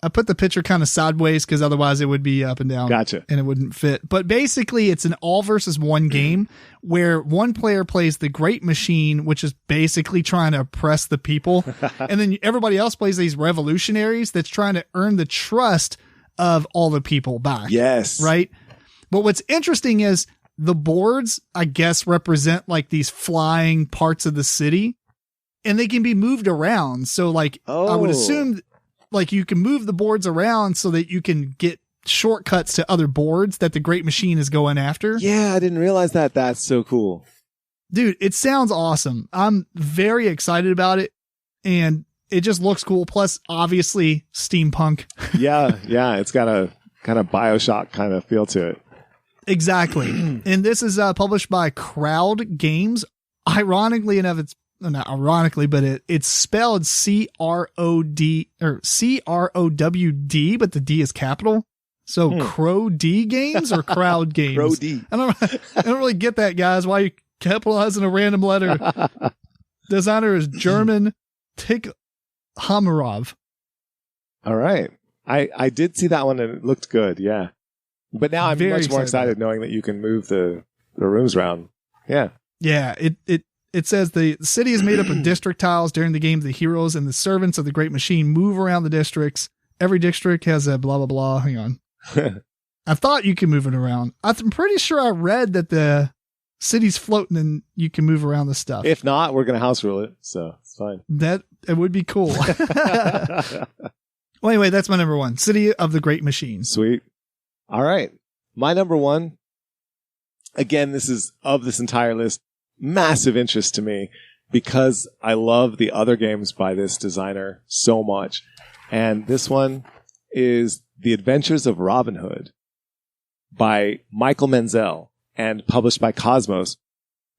A: I put the picture kind of sideways because otherwise it would be up and down.
B: Gotcha.
A: And it wouldn't fit. But basically, it's an all versus one game where one player plays the Great Machine, which is basically trying to oppress the people. And then everybody else plays these revolutionaries that's trying to earn the trust of all the people back.
B: Yes.
A: Right? But what's interesting is the boards, I guess, represent like these flying parts of the city. And they can be moved around. So like, I would assume like you can move the boards around so that you can get shortcuts to other boards that the Great Machine is going after.
B: Yeah, I didn't realize that. That's so cool.
A: Dude, it sounds awesome. I'm very excited about it. And it just looks cool. Plus, obviously, steampunk.
B: Yeah. It's got a kind of BioShock kind of feel to it.
A: Exactly. And this is published by Crowd Games. Ironically enough, it's not ironically, but it's spelled CROD or CROWD, but the D is capital. So Crow D Games or Crowd Games?
B: Crow D.
A: I don't really get that, guys. Why you capitalizing a random letter? Designer is German Tik Hamarov.
B: All right. I did see that one and it looked good. Yeah. But now I'm much more excited knowing that you can move the rooms around. Yeah.
A: Yeah. It says the city is made up of district tiles. During the game, the heroes and the servants of the Great Machine move around the districts. Every district has a blah, blah, blah. Hang on. I thought you can move it around. I'm pretty sure I read that the city's floating and you can move around the stuff.
B: If not, we're going to house rule it. So it's fine.
A: It would be cool. Well, anyway, that's my number 1. City of the Great Machine.
B: Sweet. All right. My number 1. Again, this is of this entire list. Massive interest to me because I love the other games by this designer so much. And this one is The Adventures of Robin Hood by Michael Menzel and published by Cosmos,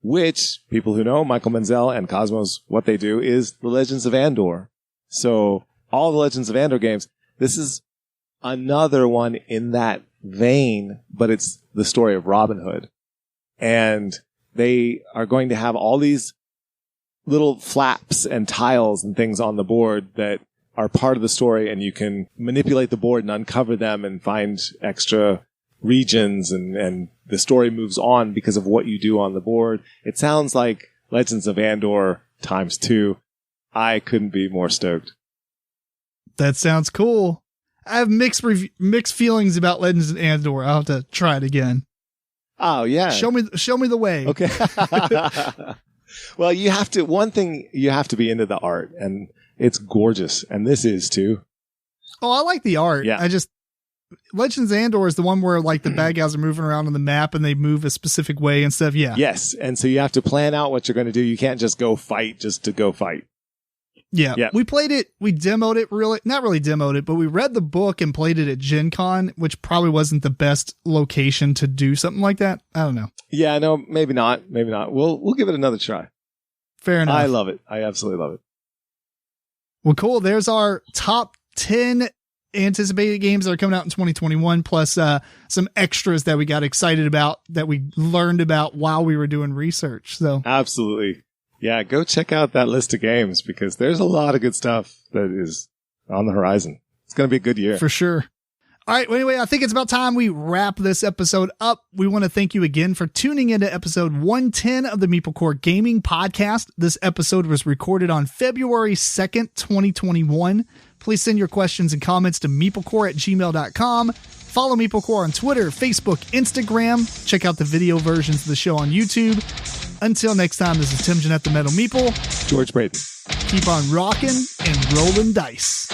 B: which people who know Michael Menzel and Cosmos, what they do is the Legends of Andor. So all the Legends of Andor games, this is another one in that vein, but it's the story of Robin Hood. And they are going to have all these little flaps and tiles and things on the board that are part of the story, and you can manipulate the board and uncover them and find extra regions, and the story moves on because of what you do on the board. It sounds like Legends of Andor times 2. I couldn't be more stoked.
A: That sounds cool. I have mixed feelings about Legends of Andor. I'll have to try it again.
B: Oh, yeah.
A: Show me the way.
B: Okay. Well, one thing you have to be into the art, and it's gorgeous. And this is too.
A: Oh, I like the art.
B: Yeah.
A: Legends of Andor is the one where like the bad guys are moving around on the map and they move a specific way and stuff. Yeah.
B: Yes. And so you have to plan out what you're going to do. You can't just go fight just to go fight.
A: Yeah. We played it. We demoed it not really demoed it, but we read the book and played it at Gen Con, which probably wasn't the best location to do something like that. I don't know.
B: Yeah, no, maybe not. Maybe not. We'll give it another try.
A: Fair enough.
B: I love it. I absolutely love it.
A: Well, cool. There's our top 10 anticipated games that are coming out in 2021, plus some extras that we got excited about that we learned about while we were doing research. So
B: absolutely. Yeah, go check out that list of games because there's a lot of good stuff that is on the horizon. It's going to be a good year.
A: For sure. All right. Well, anyway, I think it's about time we wrap this episode up. We want to thank you again for tuning into episode 110 of the MeepleCore Gaming Podcast. This episode was recorded on February 2nd, 2021. Please send your questions and comments to meeplecore@gmail.com. Follow MeepleCore on Twitter, Facebook, Instagram. Check out the video versions of the show on YouTube. Until next time, this is Tim Jennette, the Metal Meeple.
B: George Breden.
A: Keep on rocking and rolling dice.